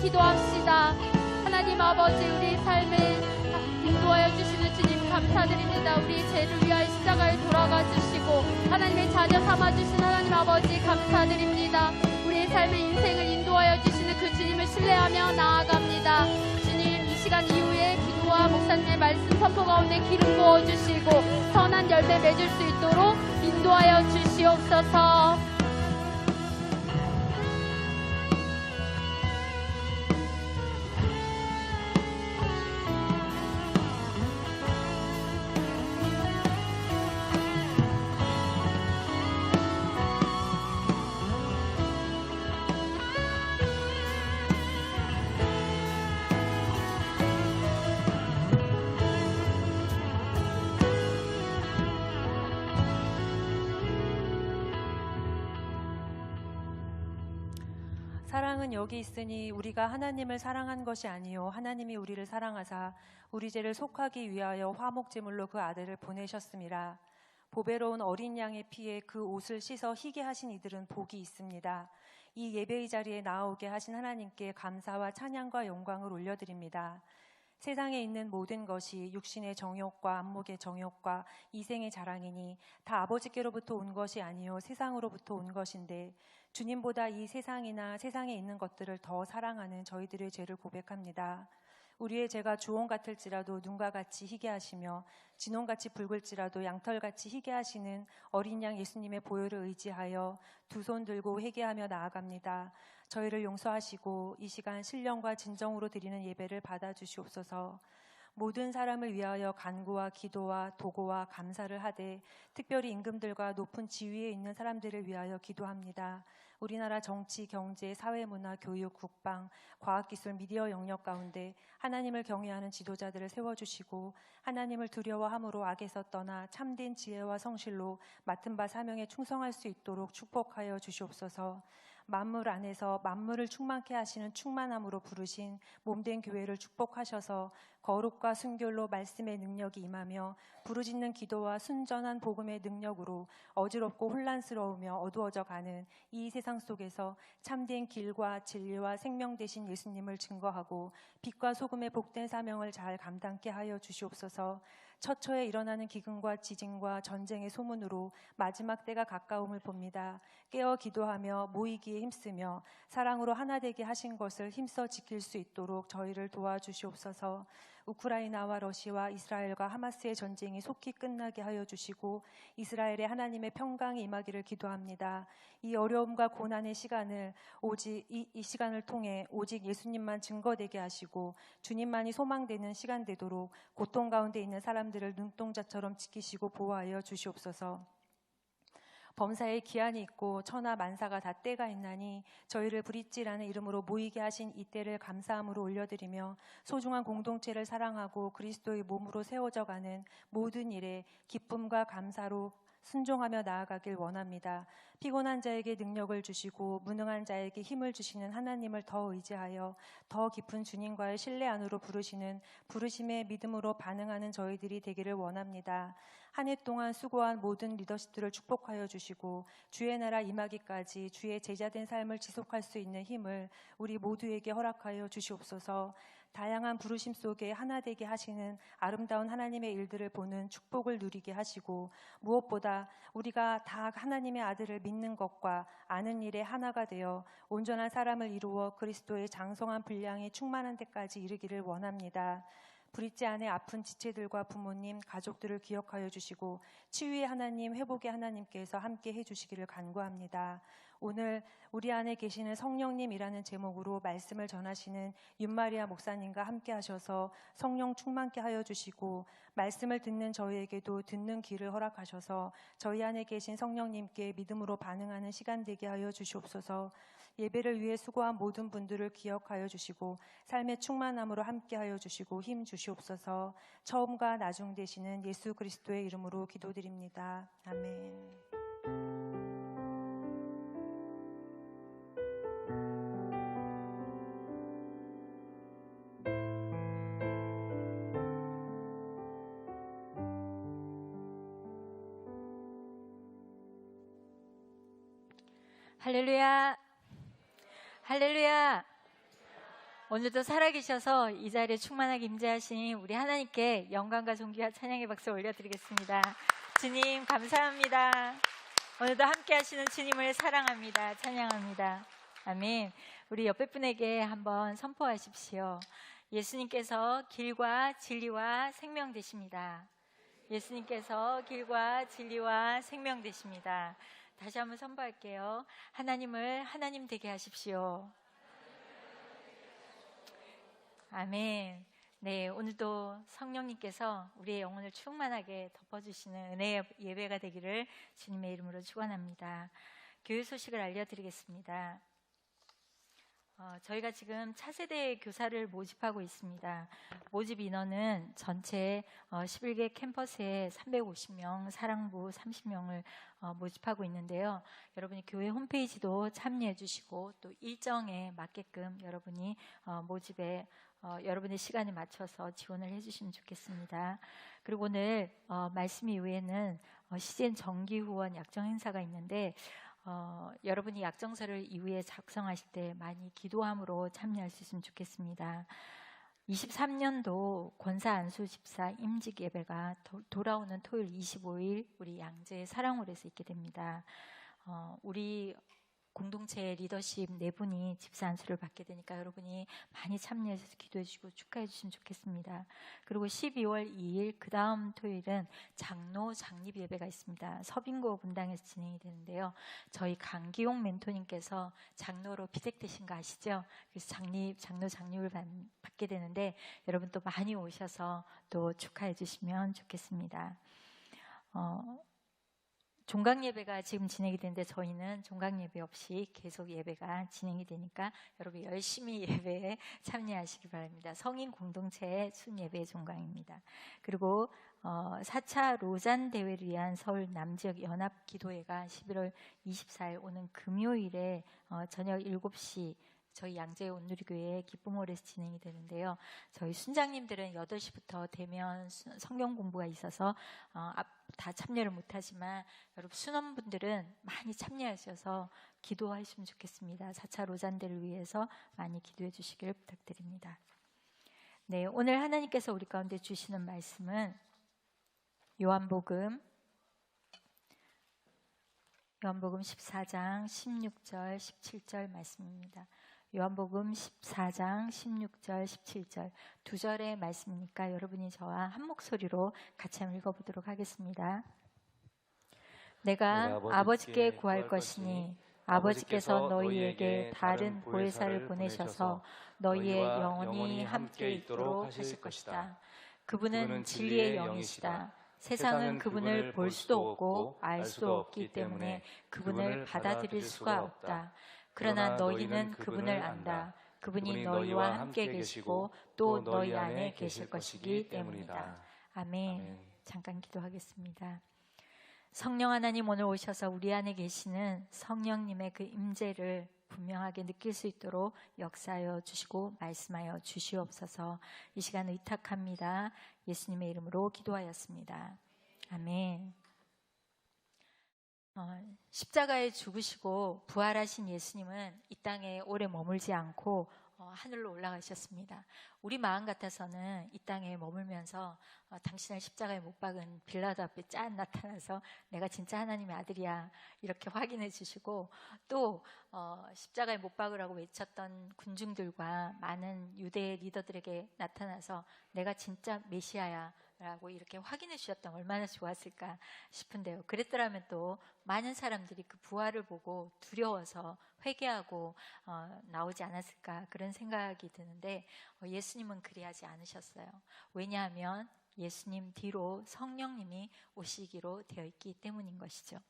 기도합시다. 하나님 아버지, 우리 삶을 인도하여 주시는 주님 감사드립니다. 우리 죄를 위하여 십자가에 돌아가 주시고 하나님의 자녀 삼아 주신 하나님 아버지 감사드립니다. 우리의 삶의 인생을 인도하여 주시는 그 주님을 신뢰하며 나아갑니다. 주님, 이 시간 이후에 기도와 목사님의 말씀 선포 가운데 기름 부어주시고 선한 열매 맺을 수 있도록 인도하여 주시옵소서. 사랑은 여기 있으니 우리가 하나님을 사랑한 것이 아니요 하나님이 우리를 사랑하사 우리 죄를 속하기 위하여 화목제물로 그 아들을 보내셨음이라. 보배로운 어린 양의 피에 그 옷을 씻어 희게 하신 이들은 복이 있습니다. 이 예배의 자리에 나오게 하신 하나님께 감사와 찬양과 영광을 올려드립니다. 세상에 있는 모든 것이 육신의 정욕과 안목의 정욕과 이생의 자랑이니 다 아버지께로부터 온 것이 아니요 세상으로부터 온 것인데 주님보다 이 세상이나 세상에 있는 것들을 더 사랑하는 저희들의 죄를 고백합니다. 우리의 죄가 주홍 같을지라도 눈과 같이 희게 하시며 진홍같이 붉을지라도 양털같이 희게 하시는 어린 양 예수님의 보혈을 의지하여 두 손 들고 회개하며 나아갑니다. 저희를 용서하시고 이 시간 신령과 진정으로 드리는 예배를 받아주시옵소서. 모든 사람을 위하여 간구와 기도와 도고와 감사를 하되 특별히 임금들과 높은 지위에 있는 사람들을 위하여 기도합니다. 우리나라 정치, 경제, 사회문화, 교육, 국방, 과학기술, 미디어 영역 가운데 하나님을 경외하는 지도자들을 세워주시고 하나님을 두려워함으로 악에서 떠나 참된 지혜와 성실로 맡은 바 사명에 충성할 수 있도록 축복하여 주시옵소서. 만물 안에서 만물을 충만케 하시는 충만함으로 부르신 몸된 교회를 축복하셔서 거룩과 순결로 말씀의 능력이 임하며 부르짖는 기도와 순전한 복음의 능력으로 어지럽고 혼란스러우며 어두워져 가는 이 세상 속에서 참된 길과 진리와 생명 되신 예수님을 증거하고 빛과 소금의 복된 사명을 잘 감당케 하여 주시옵소서. 처처에 일어나는 기근과 지진과 전쟁의 소문으로 마지막 때가 가까움을 봅니다. 깨어 기도하며 모이기에 힘쓰며 사랑으로 하나 되게 하신 것을 힘써 지킬 수 있도록 저희를 도와주시옵소서. 우크라이나와 러시아와 이스라엘과 하마스의 전쟁이 속히 끝나게 하여 주시고 이스라엘의 하나님의 평강이 임하기를 기도합니다. 이 어려움과 고난의 시간을 이 시간을 통해 오직 예수님만 증거되게 하시고 주님만이 소망되는 시간 되도록 고통 가운데 있는 사람들을 눈동자처럼 지키시고 보호하여 주시옵소서. 범사에 기한이 있고 천하 만사가 다 때가 있나니 저희를 브릿지라는 이름으로 모이게 하신 이 때를 감사함으로 올려드리며 소중한 공동체를 사랑하고 그리스도의 몸으로 세워져가는 모든 일에 기쁨과 감사로 순종하며 나아가길 원합니다. 피곤한 자에게 능력을 주시고 무능한 자에게 힘을 주시는 하나님을 더 의지하여 더 깊은 주님과의 신뢰 안으로 부르시는 부르심의 믿음으로 반응하는 저희들이 되기를 원합니다. 한 해 동안 수고한 모든 리더십들을 축복하여 주시고 주의 나라 임하기까지 주의 제자된 삶을 지속할 수 있는 힘을 우리 모두에게 허락하여 주시옵소서. 다양한 부르심 속에 하나 되게 하시는 아름다운 하나님의 일들을 보는 축복을 누리게 하시고 무엇보다 우리가 다 하나님의 아들을 믿는 것과 아는 일에 하나가 되어 온전한 사람을 이루어 그리스도의 장성한 분량이 충만한 데까지 이르기를 원합니다. 브릿지 안에 아픈 지체들과 부모님, 가족들을 기억하여 주시고 치유의 하나님, 회복의 하나님께서 함께 해주시기를 간구합니다. 오늘 우리 안에 계시는 성령님이라는 제목으로 말씀을 전하시는 윤마리아 목사님과 함께 하셔서 성령 충만케 하여 주시고 말씀을 듣는 저희에게도 듣는 길을 허락하셔서 저희 안에 계신 성령님께 믿음으로 반응하는 시간 되게 하여 주시옵소서. 예배를 위해 수고한 모든 분들을 기억하여 주시고 삶의 충만함으로 함께 하여 주시고 힘 주시옵소서. 처음과 나중 되시는 예수 그리스도의 이름으로 기도드립니다. 아멘. 할렐루야, 할렐루야. 오늘도 살아계셔서 이 자리에 충만하게 임재하신 우리 하나님께 영광과 존귀와 찬양의 박수 올려드리겠습니다. 주님 감사합니다. 오늘도 함께 하시는 주님을 사랑합니다. 찬양합니다. 아멘. 우리 옆에 분에게 한번 선포하십시오. 예수님께서 길과 진리와 생명 되십니다. 예수님께서 길과 진리와 생명 되십니다. 다시 한번 선포할게요. 하나님을 하나님 되게 하십시오. 아멘. 네, 오늘도 성령님께서 우리의 영혼을 충만하게 덮어주시는 은혜의 예배가 되기를 주님의 이름으로 축원합니다. 교회 소식을 알려드리겠습니다. 저희가 지금 차세대 교사를 모집하고 있습니다. 모집 인원은 전체 11개 캠퍼스에 350명, 사랑부 30명을 모집하고 있는데요. 여러분이 교회 홈페이지도 참여해 주시고 또 일정에 맞게끔 여러분이 모집에 여러분의 시간에 맞춰서 지원을 해주시면 좋겠습니다. 그리고 오늘 말씀 이후에는 CGN 정기 후원 약정 행사가 있는데 여러분이 약정서를 이후에 작성하실 때 많이 기도함으로 참여할 수 있으면 좋겠습니다. 23년도 권사 안수 집사 임직 예배가 돌아오는 토요일 25일 우리 양재 사랑홀에서 있게 됩니다. 우리 공동체 리더십 네 분이 집사 안수를 받게 되니까 여러분이 많이 참여해서 기도해 주시고 축하해 주시면 좋겠습니다. 그리고 12월 2일 그 다음 토요일은 장로 장립 예배가 있습니다. 서빙고 분당에서 진행이 되는데요. 저희 강기용 멘토님께서 장로로 비색되신 거 아시죠? 그래서 장로 장립을 받게 되는데 여러분 또 많이 오셔서 또 축하해 주시면 좋겠습니다. 종강 예배가 지금 진행이 되는데 저희는 종강 예배 없이 계속 예배가 진행이 되니까 여러분 열심히 예배에 참여하시기 바랍니다. 성인 공동체의 순예배 종강입니다. 그리고 4차 로잔 대회를 위한 서울 남지역 연합 기도회가 11월 24일 오는 금요일에 저녁 7시 저희 양재 온누리교회 기쁨홀에서 진행이 되는데요. 저희 순장님들은 8시부터 대면 성경 공부가 있어서 다 참여를 못하지만 여러분 순원분들은 많이 참여하셔서 기도하시면 좋겠습니다. 4차 로잔대를 위해서 많이 기도해 주시기를 부탁드립니다. 네, 오늘 하나님께서 우리 가운데 주시는 말씀은 요한복음 14장 16절 17절 말씀입니다. 요한복음 14장 16절 17절 두 절의 말씀이니까 여러분이 저와 한 목소리로 같이 한번 읽어보도록 하겠습니다. 내가 아버지께 구할 것이니 아버지께서 너희에게 다른 보혜사를 보내셔서 너희의 영혼이 함께 있도록 하실 것이다. 그분은 진리의 영이시다. 세상은 그분을 볼 수도 없고 알 수도 없기 때문에 그분을 받아들일 수가 없다. 그러나 너희는 그분을 안다. 그분이 너희와 함께 계시고 또 너희 안에 계실 것이기 때문이다. 아멘. 잠깐 기도하겠습니다. 성령 하나님, 오늘 오셔서 우리 안에 계시는 성령님의 그 임재를 분명하게 느낄 수 있도록 역사하여 주시고 말씀하여 주시옵소서. 이 시간 의탁합니다. 예수님의 이름으로 기도하였습니다. 아멘. 십자가에 죽으시고 부활하신 예수님은 이 땅에 오래 머물지 않고 하늘로 올라가셨습니다. 우리 마음 같아서는 이 땅에 머물면서 당신을 십자가에 못 박은 빌라도 앞에 짠 나타나서 내가 진짜 하나님의 아들이야 이렇게 확인해 주시고, 또 십자가에 못 박으라고 외쳤던 군중들과 많은 유대 리더들에게 나타나서 내가 진짜 메시아야 라고 이렇게 확인해 주셨다면 얼마나 좋았을까 싶은데요. 그랬더라면 또 많은 사람들이 그 부활을 보고 두려워서 회개하고 나오지 않았을까 그런 생각이 드는데 예수님은 그리하지 않으셨어요. 왜냐하면 예수님 뒤로 성령님이 오시기로 되어 있기 때문인 것이죠.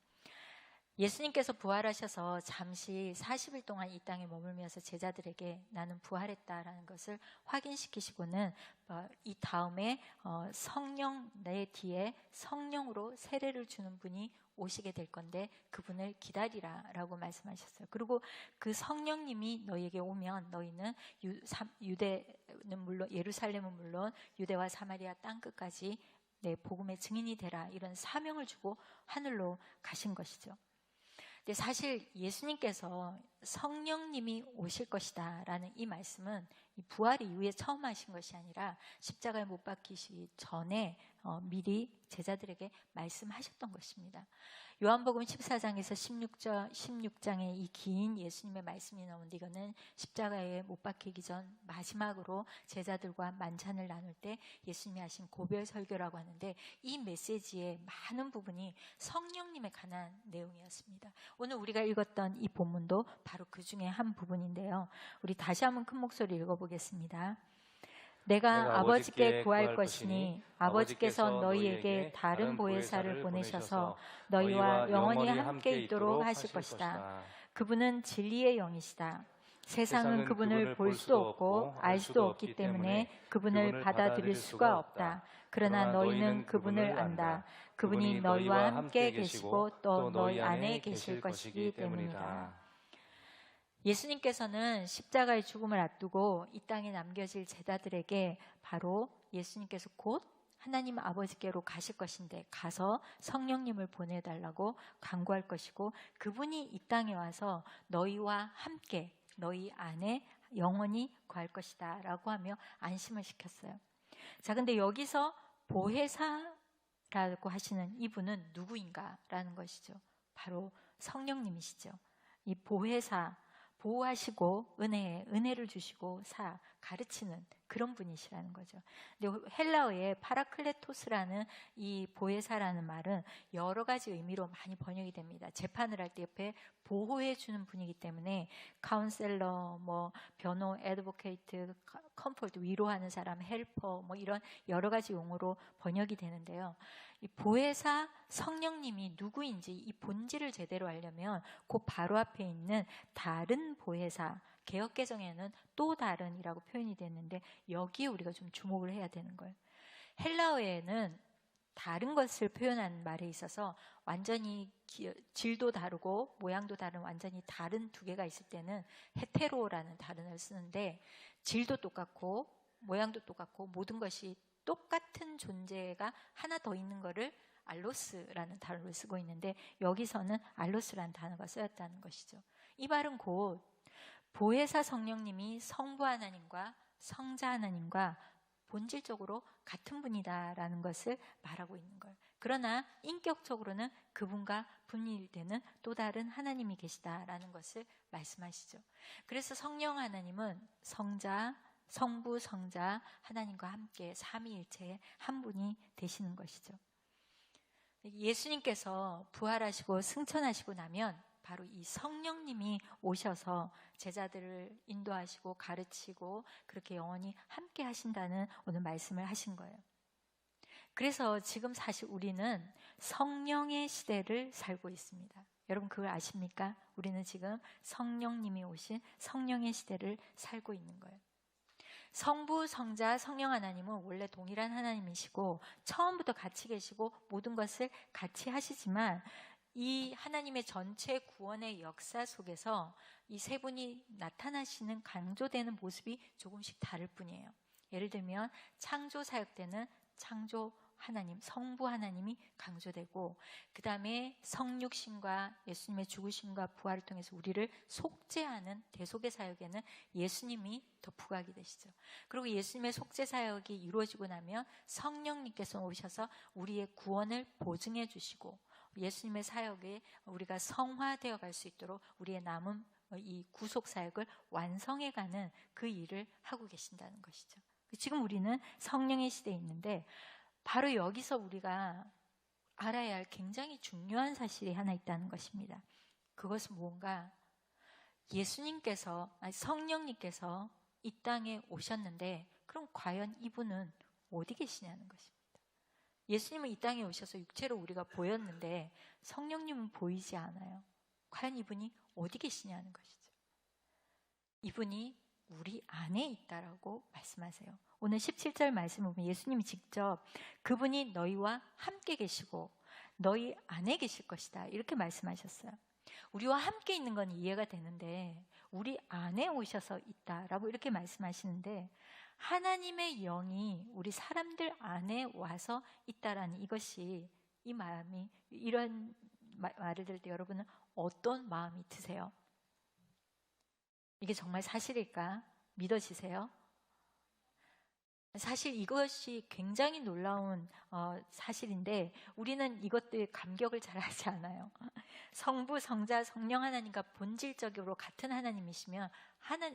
예수님께서 부활하셔서 잠시 40일 동안 이 땅에 머물면서 제자들에게 나는 부활했다라는 것을 확인시키시고는 이 다음에 성령 내 뒤에 성령으로 세례를 주는 분이 오시게 될 건데 그분을 기다리라 라고 말씀하셨어요. 그리고 그 성령님이 너희에게 오면 너희는 유대는 물론 예루살렘은 물론 유대와 사마리아 땅끝까지 내 복음의 증인이 되라, 이런 사명을 주고 하늘로 가신 것이죠. 근데 사실 예수님께서 성령님이 오실 것이다 라는 이 말씀은 이 부활 이후에 처음 하신 것이 아니라 십자가에 못 박히시기 전에 미리 제자들에게 말씀하셨던 것입니다. 요한복음 14장에서 16장의 이 긴 예수님의 말씀이 나오는데 이거는 십자가에 못 박히기 전 마지막으로 제자들과 만찬을 나눌 때 예수님이 하신 고별 설교라고 하는데 이 메시지의 많은 부분이 성령님에 관한 내용이었습니다. 오늘 우리가 읽었던 이 본문도 바로 그 중에 한 부분인데요. 우리 다시 한번 큰 목소리 읽어보겠습니다. 내가 아버지께 구할 것이니 아버지께서 너희에게 다른 보혜사를 보내셔서 너희와 영원히 함께 있도록 하실 것이다. 그분은 진리의 영이시다. 세상은 그분을 볼 수도 없고 알 수도 없기 때문에 그분을 받아들일 수가 없다. 그러나 너희는 그분을 안다. 그분이 너희와 함께 계시고 또 너희 안에 계실 것이기 때문이다. 예수님께서는 십자가의 죽음을 앞두고 이 땅에 남겨질 제자들에게 바로 예수님께서 곧 하나님 아버지께로 가실 것인데 가서 성령님을 보내달라고 간구할 것이고 그분이 이 땅에 와서 너희와 함께 너희 안에 영원히 거할 것이다 라고 하며 안심을 시켰어요. 자, 근데 여기서 보혜사라고 하시는 이분은 누구인가 라는 것이죠. 바로 성령님이시죠. 이 보혜사, 보호하시고 은혜를 주시고 가르치는 그런 분이시라는 거죠. 근데 헬라어에 파라클레토스라는 이 보혜사라는 말은 여러 가지 의미로 많이 번역이 됩니다. 재판을 할 때 옆에 보호해 주는 분이기 때문에 카운셀러, 뭐 변호, 애드보케이트, 컴포트, 위로하는 사람, 헬퍼, 뭐 이런 여러 가지 용어로 번역이 되는데요. 이 보혜사 성령님이 누구인지 이 본질을 제대로 알려면 그 바로 앞에 있는 다른 보혜사, 개역개정에는 또 다른이라고 표현이 됐는데 여기에 우리가 좀 주목을 해야 되는 거예요. 헬라어에는 다른 것을 표현하는 말에 있어서 완전히 질도 다르고 모양도 다른 완전히 다른 두 개가 있을 때는 헤테로라는 단어를 쓰는데, 질도 똑같고 모양도 똑같고 모든 것이 똑같은 존재가 하나 더 있는 거를 알로스라는 단어를 쓰고 있는데, 여기서는 알로스라는 단어가 쓰였다는 것이죠. 이 말은 곧 보혜사 성령님이 성부 하나님과 성자 하나님과 본질적으로 같은 분이다라는 것을 말하고 있는 거예요. 그러나 인격적으로는 그분과 분리되는 또 다른 하나님이 계시다라는 것을 말씀하시죠. 그래서 성령 하나님은 성자, 성부, 성자 하나님과 함께 삼위일체의 한 분이 되시는 것이죠. 예수님께서 부활하시고 승천하시고 나면 바로 이 성령님이 오셔서 제자들을 인도하시고 가르치고 그렇게 영원히 함께 하신다는 오늘 말씀을 하신 거예요. 그래서 지금 사실 우리는 성령의 시대를 살고 있습니다. 여러분 그걸 아십니까? 우리는 지금 성령님이 오신 성령의 시대를 살고 있는 거예요. 성부, 성자, 성령 하나님은 원래 동일한 하나님이시고 처음부터 같이 계시고 모든 것을 같이 하시지만 이 하나님의 전체 구원의 역사 속에서 이 세 분이 나타나시는 강조되는 모습이 조금씩 다를 뿐이에요. 예를 들면 창조 사역 때는 창조 하나님, 성부 하나님이 강조되고, 그 다음에 성육신과 예수님의 죽으심과 부활을 통해서 우리를 속죄하는 대속의 사역에는 예수님이 더 부각이 되시죠. 그리고 예수님의 속죄 사역이 이루어지고 나면 성령님께서 오셔서 우리의 구원을 보증해 주시고 예수님의 사역에 우리가 성화되어 갈 수 있도록 우리의 남은 이 구속 사역을 완성해가는 그 일을 하고 계신다는 것이죠. 지금 우리는 성령의 시대에 있는데 바로 여기서 우리가 알아야 할 굉장히 중요한 사실이 하나 있다는 것입니다. 그것은 뭔가 예수님께서, 성령님께서 이 땅에 오셨는데 그럼 과연 이분은 어디 계시냐는 것입니다. 예수님은 이 땅에 오셔서 육체로 우리가 보였는데 성령님은 보이지 않아요. 과연 이분이 어디 계시냐는 것이죠. 이분이 우리 안에 있다라고 말씀하세요. 오늘 17절 말씀을 보면 예수님이 직접 그분이 너희와 함께 계시고 너희 안에 계실 것이다 이렇게 말씀하셨어요. 우리와 함께 있는 건 이해가 되는데 우리 안에 오셔서 있다라고 이렇게 말씀하시는데, 하나님의 영이 우리 사람들 안에 와서 있다라는 이것이, 이 마음이, 이런 말을 들을 때 여러분은 어떤 마음이 드세요? 이게 정말 사실일까? 믿어지세요? 사실 이것이 굉장히 놀라운 사실인데 우리는 이것들 감격을 잘 하지 않아요. 성부, 성자, 성령 하나님과 본질적으로 같은 하나님이시면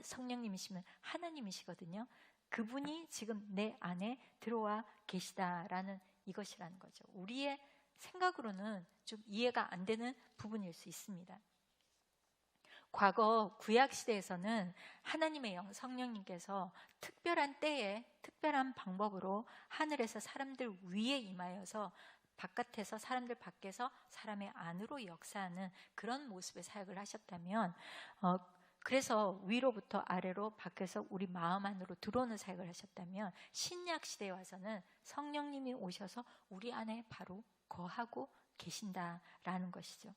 성령님이시면 하나님이시거든요. 그분이 지금 내 안에 들어와 계시다라는 이것이라는 거죠. 우리의 생각으로는 좀 이해가 안 되는 부분일 수 있습니다. 과거 구약시대에서는 하나님의 영, 성령님께서 특별한 때에 특별한 방법으로 하늘에서 사람들 위에 임하여서 바깥에서 사람들 밖에서 사람의 안으로 역사하는 그런 모습의 사역을 하셨다면, 그래서 위로부터 아래로 밖에서 우리 마음 안으로 들어오는 사역을 하셨다면, 신약 시대에 와서는 성령님이 오셔서 우리 안에 바로 거하고 계신다라는 것이죠.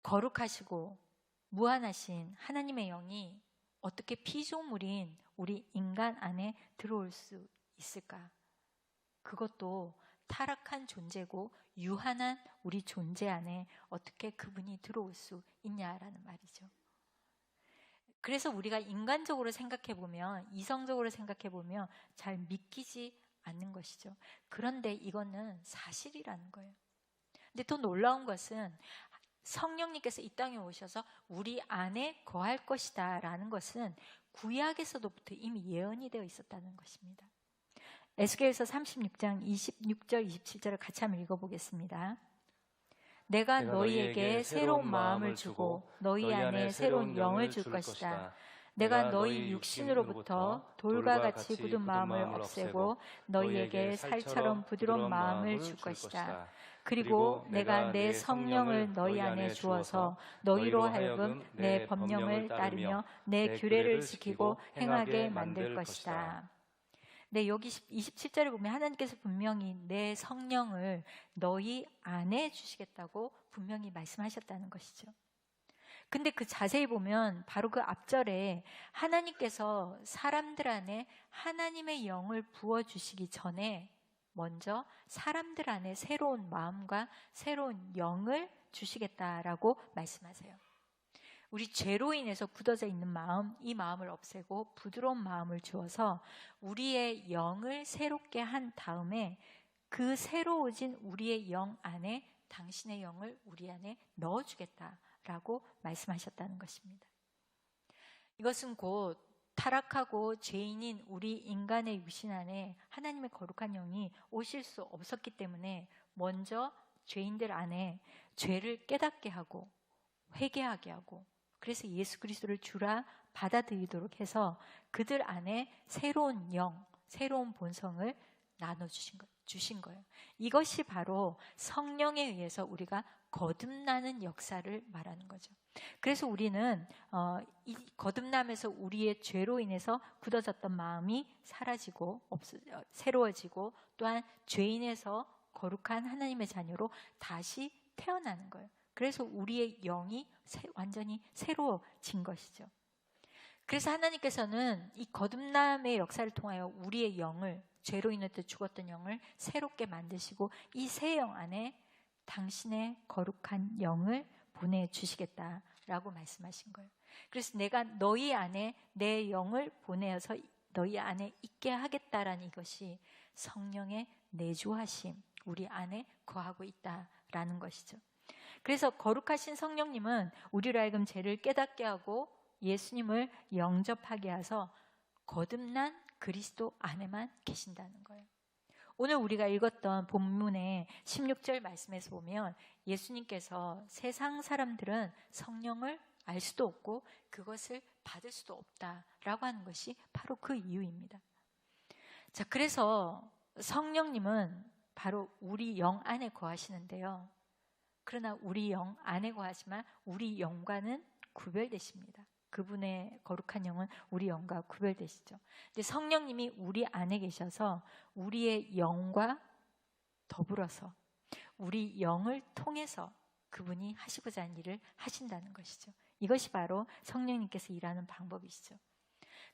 거룩하시고 무한하신 하나님의 영이 어떻게 피조물인 우리 인간 안에 들어올 수 있을까? 그것도 타락한 존재고 유한한 우리 존재 안에 어떻게 그분이 들어올 수 있냐라는 말이죠. 그래서 우리가 인간적으로 생각해보면, 이성적으로 생각해보면 잘 믿기지 않는 것이죠. 그런데 이거는 사실이라는 거예요. 근데 더 놀라운 것은 성령님께서 이 땅에 오셔서 우리 안에 거할 것이다 라는 것은 구약에서도부터 이미 예언이 되어 있었다는 것입니다. 에스겔서 36장 26절 27절을 같이 한번 읽어보겠습니다. 내가 너희에게 새로운 마음을 주고 너희 안에 새로운 영을 줄 것이다. 내가 너희 육신으로부터 돌과 같이 굳은 마음을 없애고 너희에게 살처럼 부드러운 마음을 줄 것이다. 그리고 내가 내 성령을 너희 안에 주어서 너희로 하여금 내 법령을 따르며 내 규례를 지키고 행하게 만들 것이다. 네, 여기 27절에 보면 하나님께서 분명히 내 성령을 너희 안에 주시겠다고 분명히 말씀하셨다는 것이죠. 근데 그 자세히 보면 바로 그 앞절에 하나님께서 사람들 안에 하나님의 영을 부어주시기 전에 먼저 사람들 안에 새로운 마음과 새로운 영을 주시겠다라고 말씀하세요. 우리 죄로 인해서 굳어져 있는 마음, 이 마음을 없애고 부드러운 마음을 주어서 우리의 영을 새롭게 한 다음에 그 새로워진 우리의 영 안에 당신의 영을 우리 안에 넣어주겠다라고 말씀하셨다는 것입니다. 이것은 곧 타락하고 죄인인 우리 인간의 육신 안에 하나님의 거룩한 영이 오실 수 없었기 때문에 먼저 죄인들 안에 죄를 깨닫게 하고 회개하게 하고 그래서 예수 그리스도를 주라 받아들이도록 해서 그들 안에 새로운 영, 새로운 본성을 주신 거예요. 이것이 바로 성령에 의해서 우리가 거듭나는 역사를 말하는 거죠. 그래서 우리는 이 거듭남에서 우리의 죄로 인해서 굳어졌던 마음이 사라지고 새로워지고 또한 죄인에서 거룩한 하나님의 자녀로 다시 태어나는 거예요. 그래서 우리의 영이 완전히 새로워진 것이죠. 그래서 하나님께서는 이 거듭남의 역사를 통하여 우리의 영을, 죄로 인해서 죽었던 영을 새롭게 만드시고 이 새 영 안에 당신의 거룩한 영을 보내주시겠다라고 말씀하신 거예요. 그래서 내가 너희 안에 내 영을 보내어서 너희 안에 있게 하겠다라는 이것이 성령의 내주하심, 우리 안에 거하고 있다라는 것이죠. 그래서 거룩하신 성령님은 우리로 하여금 죄를 깨닫게 하고 예수님을 영접하게 해서 거듭난 그리스도 안에만 계신다는 거예요. 오늘 우리가 읽었던 본문의 16절 말씀에서 보면 예수님께서 세상 사람들은 성령을 알 수도 없고 그것을 받을 수도 없다라고 하는 것이 바로 그 이유입니다. 자, 그래서 성령님은 바로 우리 영 안에 거하시는데요. 그러나 우리 영 안에 거하지만 우리 영과는 구별되십니다. 그분의 거룩한 영은 우리 영과 구별되시죠. 근데 성령님이 우리 안에 계셔서 우리의 영과 더불어서 우리 영을 통해서 그분이 하시고자 하는 일을 하신다는 것이죠. 이것이 바로 성령님께서 일하는 방법이시죠.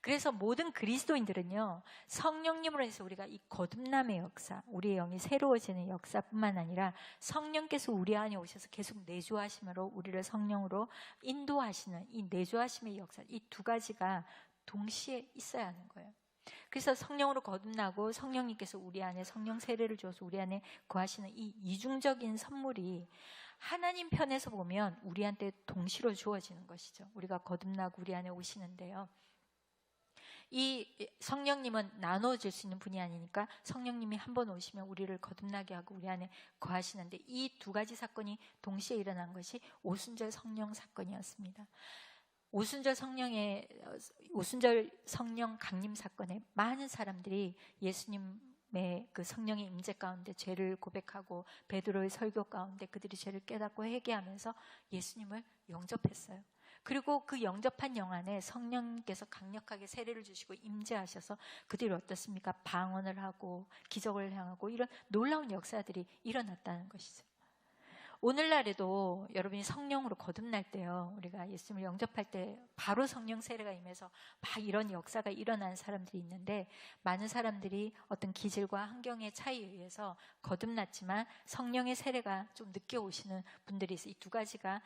그래서 모든 그리스도인들은요, 성령님으로 해서 우리가 이 거듭남의 역사, 우리의 영이 새로워지는 역사뿐만 아니라 성령께서 우리 안에 오셔서 계속 내주하심으로 우리를 성령으로 인도하시는 이 내주하심의 역사, 이 두 가지가 동시에 있어야 하는 거예요. 그래서 성령으로 거듭나고 성령님께서 우리 안에 성령 세례를 주어서 우리 안에 거하시는 이 이중적인 선물이 하나님 편에서 보면 우리한테 동시로 주어지는 것이죠. 우리가 거듭나고 우리 안에 오시는데요. 이 성령님은 나눠줄 수 있는 분이 아니니까 성령님이 한 번 오시면 우리를 거듭나게 하고 우리 안에 거하시는데 이 두 가지 사건이 동시에 일어난 것이 오순절 성령 사건이었습니다. 오순절 성령 강림 사건에 많은 사람들이 예수님의 그 성령의 임재 가운데 죄를 고백하고 베드로의 설교 가운데 그들이 죄를 깨닫고 회개하면서 예수님을 영접했어요. 그리고 그 영접한 영 안에 성령님께서 강력하게 세례를 주시고 임재하셔서 그들이 어떻습니까? 방언을 하고 기적을 행하고 이런 놀라운 역사들이 일어났다는 것이죠. 오늘날에도 여러분이 성령으로 거듭날 때요, 우리가 예수님을 영접할 때 바로 성령 세례가 임해서 막 이런 역사가 일어나는 사람들이 있는데 많은 사람들이 어떤 기질과 환경의 차이에 의해서 거듭났지만 성령의 세례가 좀 늦게 오시는 분들이 있어요. 이 두 가지가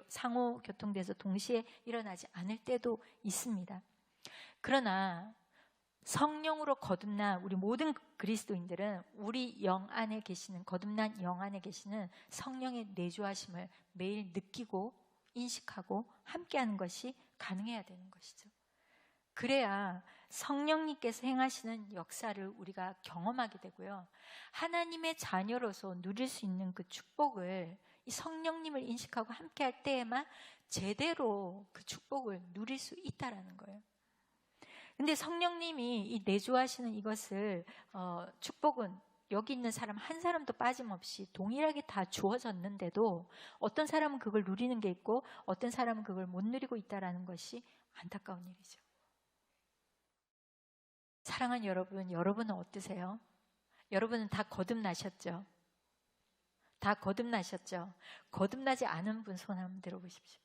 상호 교통돼서 동시에 일어나지 않을 때도 있습니다. 그러나 성령으로 거듭난 우리 모든 그리스도인들은 우리 영 안에 계시는 거듭난 영 안에 계시는 성령의 내주하심을 매일 느끼고 인식하고 함께하는 것이 가능해야 되는 것이죠. 그래야 성령님께서 행하시는 역사를 우리가 경험하게 되고요. 하나님의 자녀로서 누릴 수 있는 그 축복을, 이 성령님을 인식하고 함께할 때에만 제대로 그 축복을 누릴 수 있다라는 거예요. 근데 성령님이 이 내주하시는 이것을 축복은 여기 있는 사람 한 사람도 빠짐없이 동일하게 다 주어졌는데도 어떤 사람은 그걸 누리는 게 있고 어떤 사람은 그걸 못 누리고 있다라는 것이 안타까운 일이죠. 사랑하는 여러분, 여러분은 어떠세요? 여러분은 다 거듭나셨죠? 다 거듭나셨죠? 거듭나지 않은 분 손 한번 들어보십시오.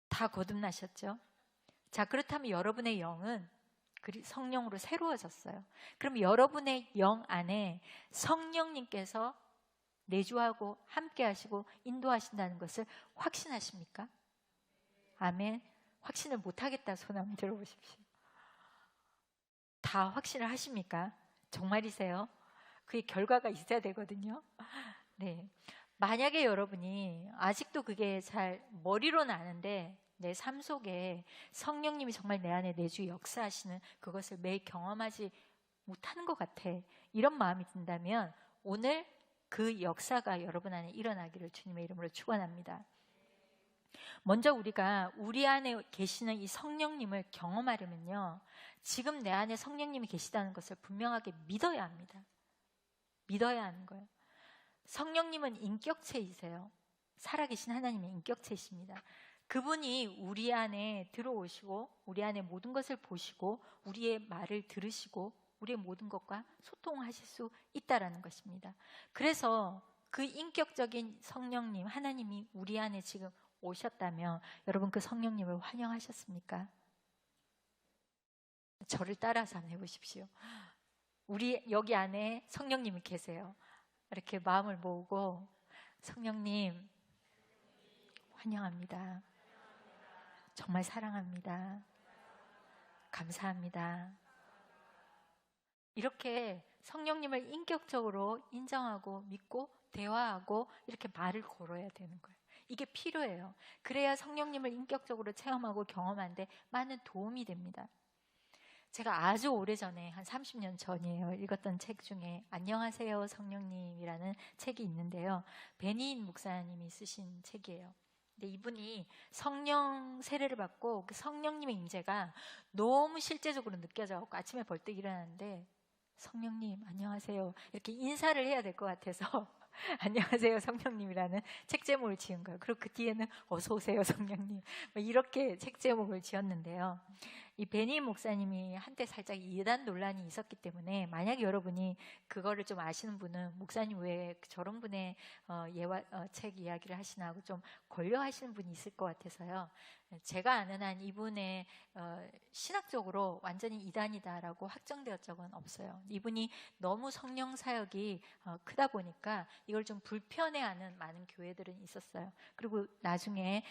다 거듭나셨죠? 자, 그렇다면 여러분의 영은 성령으로 새로워졌어요. 그럼 여러분의 영 안에 성령님께서 내주하고 함께 하시고 인도하신다는 것을 확신하십니까? 아멘. 확신을 못하겠다 손 한번 들어보십시오. 다 확신을 하십니까? 정말이세요? 그의 결과가 있어야 되거든요. 네. 만약에 여러분이 아직도 그게 잘 머리로는 아는데 내 삶 속에 성령님이 정말 내 안에 내주 역사하시는 그것을 매일 경험하지 못하는 것 같아, 이런 마음이 든다면 오늘 그 역사가 여러분 안에 일어나기를 주님의 이름으로 축원합니다. 먼저 우리가 우리 안에 계시는 이 성령님을 경험하려면요, 지금 내 안에 성령님이 계시다는 것을 분명하게 믿어야 합니다. 믿어야 하는 거예요. 성령님은 인격체이세요. 살아계신 하나님의 인격체이십니다. 그분이 우리 안에 들어오시고 우리 안에 모든 것을 보시고 우리의 말을 들으시고 우리의 모든 것과 소통하실 수 있다라는 것입니다. 그래서 그 인격적인 성령님, 하나님이 우리 안에 지금 오셨다면 여러분 그 성령님을 환영하셨습니까? 저를 따라서 한번 해보십시오. 우리 여기 안에 성령님이 계세요. 이렇게 마음을 모으고 성령님 환영합니다. 정말 사랑합니다. 감사합니다. 이렇게 성령님을 인격적으로 인정하고 믿고 대화하고 이렇게 말을 걸어야 되는 거예요. 이게 필요해요. 그래야 성령님을 인격적으로 체험하고 경험하는데 많은 도움이 됩니다. 제가 아주 오래전에 한 30년 전이에요. 읽었던 책 중에 안녕하세요 성령님이라는 책이 있는데요. 베니인 목사님이 쓰신 책이에요. 근데 이분이 성령 세례를 받고 그 성령님의 임재가 너무 실제적으로 느껴져서 아침에 벌떡 일어나는데 성령님 안녕하세요 이렇게 인사를 해야 될 것 같아서 안녕하세요 성령님이라는 책 제목을 지은 거예요. 그리고 그 뒤에는 어서 오세요 성령님 이렇게 책 제목을 지었는데요. 이 베니 목사님이 한때 살짝 이단 논란이 있었기 때문에 만약에 여러분이 그거를 좀 아시는 분은 목사님 왜 저런 분의 책 이야기를 하시나 하고 좀 권려하시는 분이 있을 것 같아서요. 제가 아는 한 이분의 신학적으로 완전히 이단이다라고 확정되었 적은 없어요. 이분이 너무 성령 사역이 크다 보니까 이걸 좀 불편해하는 많은 교회들은 있었어요. 그리고 나중에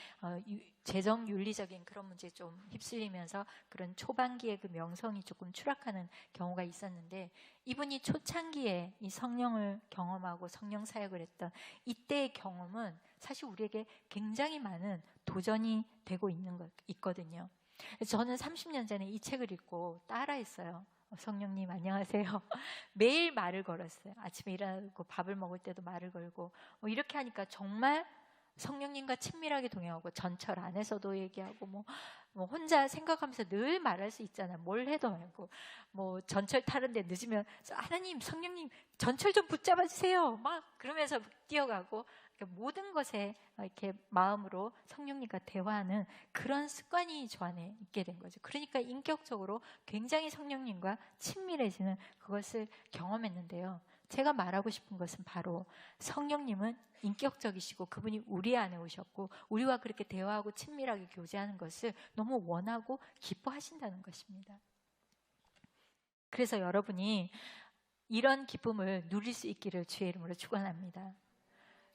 재정 윤리적인 그런 문제에 좀 휩쓸리면서 그런 초반기에 그 명성이 조금 추락하는 경우가 있었는데 이분이 초창기에 이 성령을 경험하고 성령 사역을 했던 이때의 경험은 사실 우리에게 굉장히 많은 도전이 되고 있거든요. 저는 30년 전에 이 책을 읽고 따라했어요. 성령님 안녕하세요. 매일 말을 걸었어요. 아침에 일어나고 밥을 먹을 때도 말을 걸고 이렇게 하니까 정말 성령님과 친밀하게 동행하고 전철 안에서도 얘기하고 뭐 혼자 생각하면서 늘 말할 수 있잖아요. 뭘 해도 말고 뭐 전철 타는데 늦으면 하나님 성령님 전철 좀 붙잡아 주세요 막 그러면서 뛰어가고 모든 것에 이렇게 마음으로 성령님과 대화하는 그런 습관이 저 안에 있게 된 거죠. 그러니까 인격적으로 굉장히 성령님과 친밀해지는 그것을 경험했는데요. 제가 말하고 싶은 것은 바로 성령님은 인격적이시고 그분이 우리 안에 오셨고 우리와 그렇게 대화하고 친밀하게 교제하는 것을 너무 원하고 기뻐하신다는 것입니다. 그래서 여러분이 이런 기쁨을 누릴 수 있기를 주의 이름으로 축원합니다.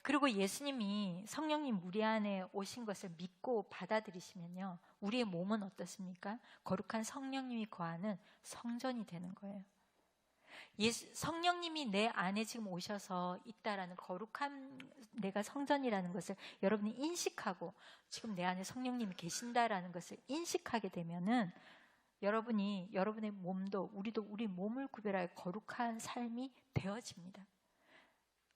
그리고 예수님이 성령님 우리 안에 오신 것을 믿고 받아들이시면요, 우리의 몸은 어떻습니까? 거룩한 성령님이 거하는 성전이 되는 거예요. 성령님이 내 안에 지금 오셔서 있다라는 거룩한 내가 성전이라는 것을 여러분이 인식하고 지금 내 안에 성령님이 계신다라는 것을 인식하게 되면은 여러분이 여러분의 몸도 우리도 우리 몸을 구별하여 거룩한 삶이 되어집니다.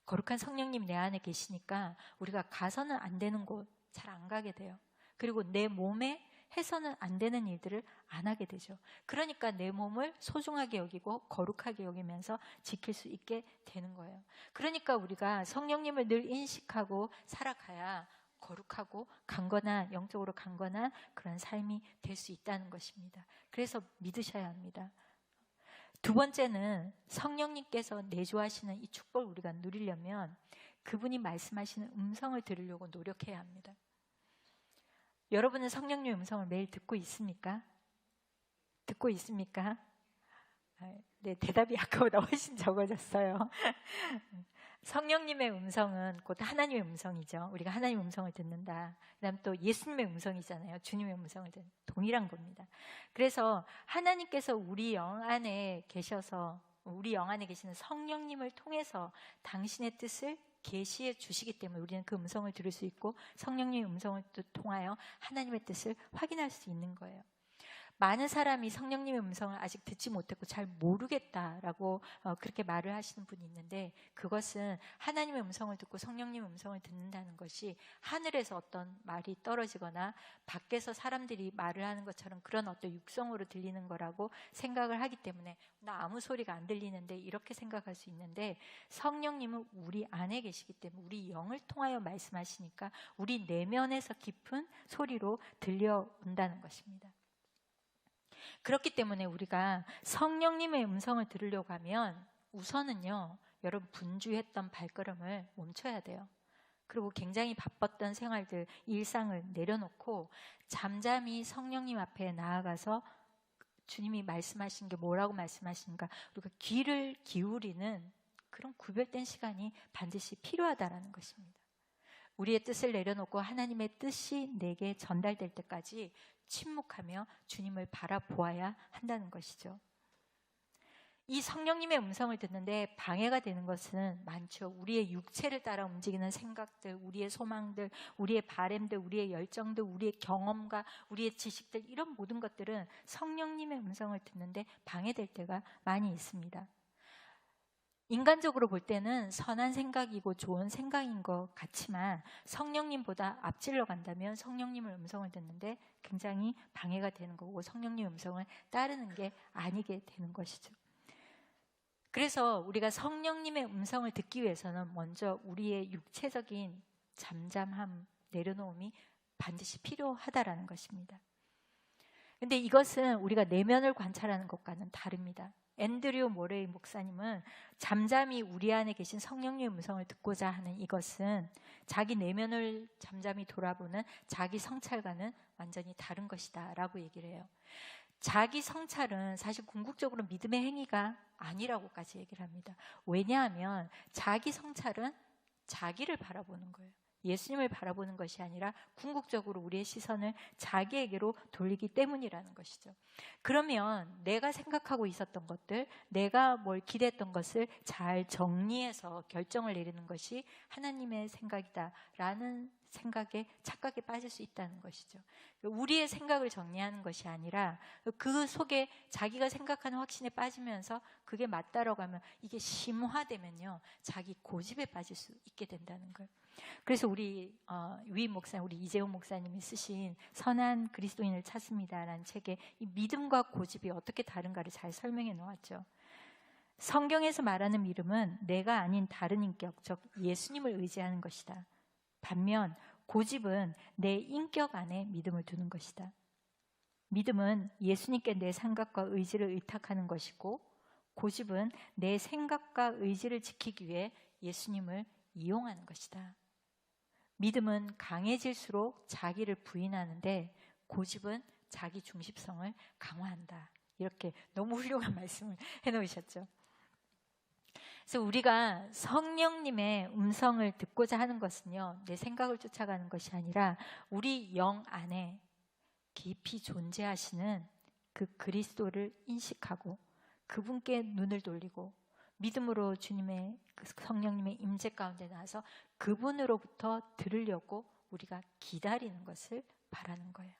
거룩한 성령님이 내 안에 계시니까 우리가 가서는 안 되는 곳 잘 안 가게 돼요. 그리고 내 몸에 해서는 안 되는 일들을 안 하게 되죠. 그러니까 내 몸을 소중하게 여기고 거룩하게 여기면서 지킬 수 있게 되는 거예요. 그러니까 우리가 성령님을 늘 인식하고 살아가야 거룩하고 강건한, 영적으로 강건한 그런 삶이 될 수 있다는 것입니다. 그래서 믿으셔야 합니다. 두 번째는 성령님께서 내주하시는 이 축복을 우리가 누리려면 그분이 말씀하시는 음성을 들으려고 노력해야 합니다. 여러분은 성령님의 음성을 매일 듣고 있습니까? 듣고 있습니까? 네, 대답이 아까보다 훨씬 적어졌어요. 성령님의 음성은 곧 하나님의 음성이죠. 우리가 하나님의 음성을 듣는다. 그다음 또 예수님의 음성이잖아요. 주님의 음성을 듣는 동일한 겁니다. 그래서 하나님께서 우리 영 안에 계셔서 우리 영 안에 계시는 성령님을 통해서 당신의 뜻을 계시해 주시기 때문에 우리는 그 음성을 들을 수 있고 성령님의 음성을 통하여 하나님의 뜻을 확인할 수 있는 거예요. 많은 사람이 성령님의 음성을 아직 듣지 못했고 잘 모르겠다라고 그렇게 말을 하시는 분이 있는데 그것은 하나님의 음성을 듣고 성령님의 음성을 듣는다는 것이 하늘에서 어떤 말이 떨어지거나 밖에서 사람들이 말을 하는 것처럼 그런 어떤 육성으로 들리는 거라고 생각을 하기 때문에 나 아무 소리가 안 들리는데 이렇게 생각할 수 있는데 성령님은 우리 안에 계시기 때문에 우리 영을 통하여 말씀하시니까 우리 내면에서 깊은 소리로 들려온다는 것입니다. 그렇기 때문에 우리가 성령님의 음성을 들으려고 하면 우선은요, 여러분 분주했던 발걸음을 멈춰야 돼요. 그리고 굉장히 바빴던 생활들, 일상을 내려놓고 잠잠히 성령님 앞에 나아가서 주님이 말씀하신 게 뭐라고 말씀하시는가 우리가 귀를 기울이는 그런 구별된 시간이 반드시 필요하다라는 것입니다. 우리의 뜻을 내려놓고 하나님의 뜻이 내게 전달될 때까지 침묵하며 주님을 바라보아야 한다는 것이죠. 이 성령님의 음성을 듣는데 방해가 되는 것은 많죠. 우리의 육체를 따라 움직이는 생각들, 우리의 소망들, 우리의 바램들, 우리의 열정들, 우리의 경험과 우리의 지식들 이런 모든 것들은 성령님의 음성을 듣는데 방해될 때가 많이 있습니다. 인간적으로 볼 때는 선한 생각이고 좋은 생각인 것 같지만 성령님보다 앞질러 간다면 성령님의 음성을 듣는데 굉장히 방해가 되는 거고 성령님의 음성을 따르는 게 아니게 되는 것이죠. 그래서 우리가 성령님의 음성을 듣기 위해서는 먼저 우리의 육체적인 잠잠함, 내려놓음이 반드시 필요하다라는 것입니다. 근데 이것은 우리가 내면을 관찰하는 것과는 다릅니다. 앤드류 모레이 목사님은 잠잠히 우리 안에 계신 성령님의 음성을 듣고자 하는 이것은 자기 내면을 잠잠히 돌아보는 자기 성찰과는 완전히 다른 것이다 라고 얘기를 해요. 자기 성찰은 사실 궁극적으로 믿음의 행위가 아니라고까지 얘기를 합니다. 왜냐하면 자기 성찰은 자기를 바라보는 거예요. 예수님을 바라보는 것이 아니라 궁극적으로 우리의 시선을 자기에게로 돌리기 때문이라는 것이죠. 그러면 내가 생각하고 있었던 것들, 내가 뭘 기대했던 것을 잘 정리해서 결정을 내리는 것이 하나님의 생각이다라는 생각에 착각에 빠질 수 있다는 것이죠. 우리의 생각을 정리하는 것이 아니라 그 속에 자기가 생각하는 확신에 빠지면서 그게 맞다라고 하면 이게 심화되면요 자기 고집에 빠질 수 있게 된다는 거예요. 그래서 우리 위임 목사님, 우리 이재용 목사님이 쓰신 선한 그리스도인을 찾습니다라는 책에 이 믿음과 고집이 어떻게 다른가를 잘 설명해 놓았죠. 성경에서 말하는 믿음은 내가 아닌 다른 인격, 즉 예수님을 의지하는 것이다. 반면 고집은 내 인격 안에 믿음을 두는 것이다. 믿음은 예수님께 내 생각과 의지를 의탁하는 것이고 고집은 내 생각과 의지를 지키기 위해 예수님을 이용하는 것이다. 믿음은 강해질수록 자기를 부인하는데 고집은 자기 중심성을 강화한다. 이렇게 너무 훌륭한 말씀을 해놓으셨죠. 그래서 우리가 성령님의 음성을 듣고자 하는 것은요, 내 생각을 쫓아가는 것이 아니라 우리 영 안에 깊이 존재하시는 그 그리스도를 인식하고 그분께 눈을 돌리고 믿음으로 주님의 그 성령님의 임재 가운데 나와서 그분으로부터 들으려고 우리가 기다리는 것을 바라는 거예요.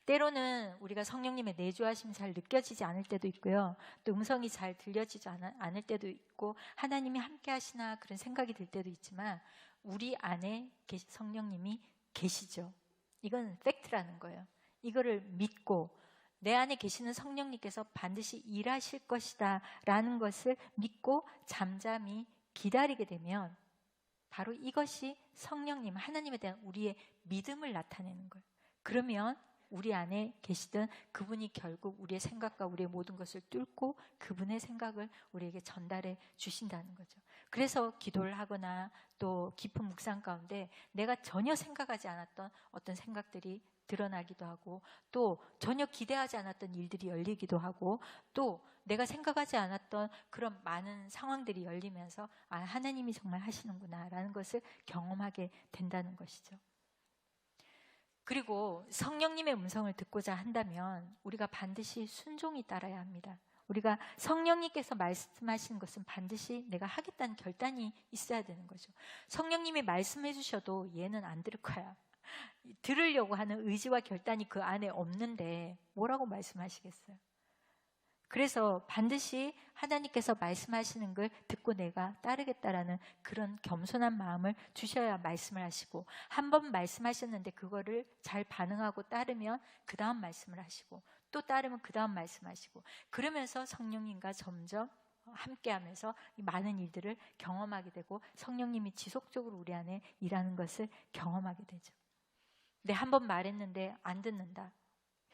때로는 우리가 성령님의 내주하심이 잘 느껴지지 않을 때도 있고요. 또 음성이 잘 들려지지 않을 때도 있고 하나님이 함께 하시나 그런 생각이 들 때도 있지만 우리 안에 성령님이 계시죠. 이건 팩트라는 거예요. 이거를 믿고 내 안에 계시는 성령님께서 반드시 일하실 것이다 라는 것을 믿고 잠잠히 기다리게 되면 바로 이것이 성령님, 하나님에 대한 우리의 믿음을 나타내는 거예요. 그러면 우리 안에 계시던 그분이 결국 우리의 생각과 우리의 모든 것을 뚫고 그분의 생각을 우리에게 전달해 주신다는 거죠. 그래서 기도를 하거나 또 깊은 묵상 가운데 내가 전혀 생각하지 않았던 어떤 생각들이 드러나기도 하고 또 전혀 기대하지 않았던 일들이 열리기도 하고 또 내가 생각하지 않았던 그런 많은 상황들이 열리면서 아, 하나님이 정말 하시는구나 라는 것을 경험하게 된다는 것이죠. 그리고 성령님의 음성을 듣고자 한다면 우리가 반드시 순종이 따라야 합니다. 우리가 성령님께서 말씀하시는 것은 반드시 내가 하겠다는 결단이 있어야 되는 거죠. 성령님이 말씀해 주셔도 얘는 안 들을 거야. 들으려고 하는 의지와 결단이 그 안에 없는데 뭐라고 말씀하시겠어요? 그래서 반드시 하나님께서 말씀하시는 걸 듣고 내가 따르겠다라는 그런 겸손한 마음을 주셔야 말씀을 하시고 한 번 말씀하셨는데 그거를 잘 반응하고 따르면 그 다음 말씀을 하시고 또 따르면 그 다음 말씀하시고 그러면서 성령님과 점점 함께하면서 많은 일들을 경험하게 되고 성령님이 지속적으로 우리 안에 일하는 것을 경험하게 되죠. 근데 한 번 말했는데 안 듣는다,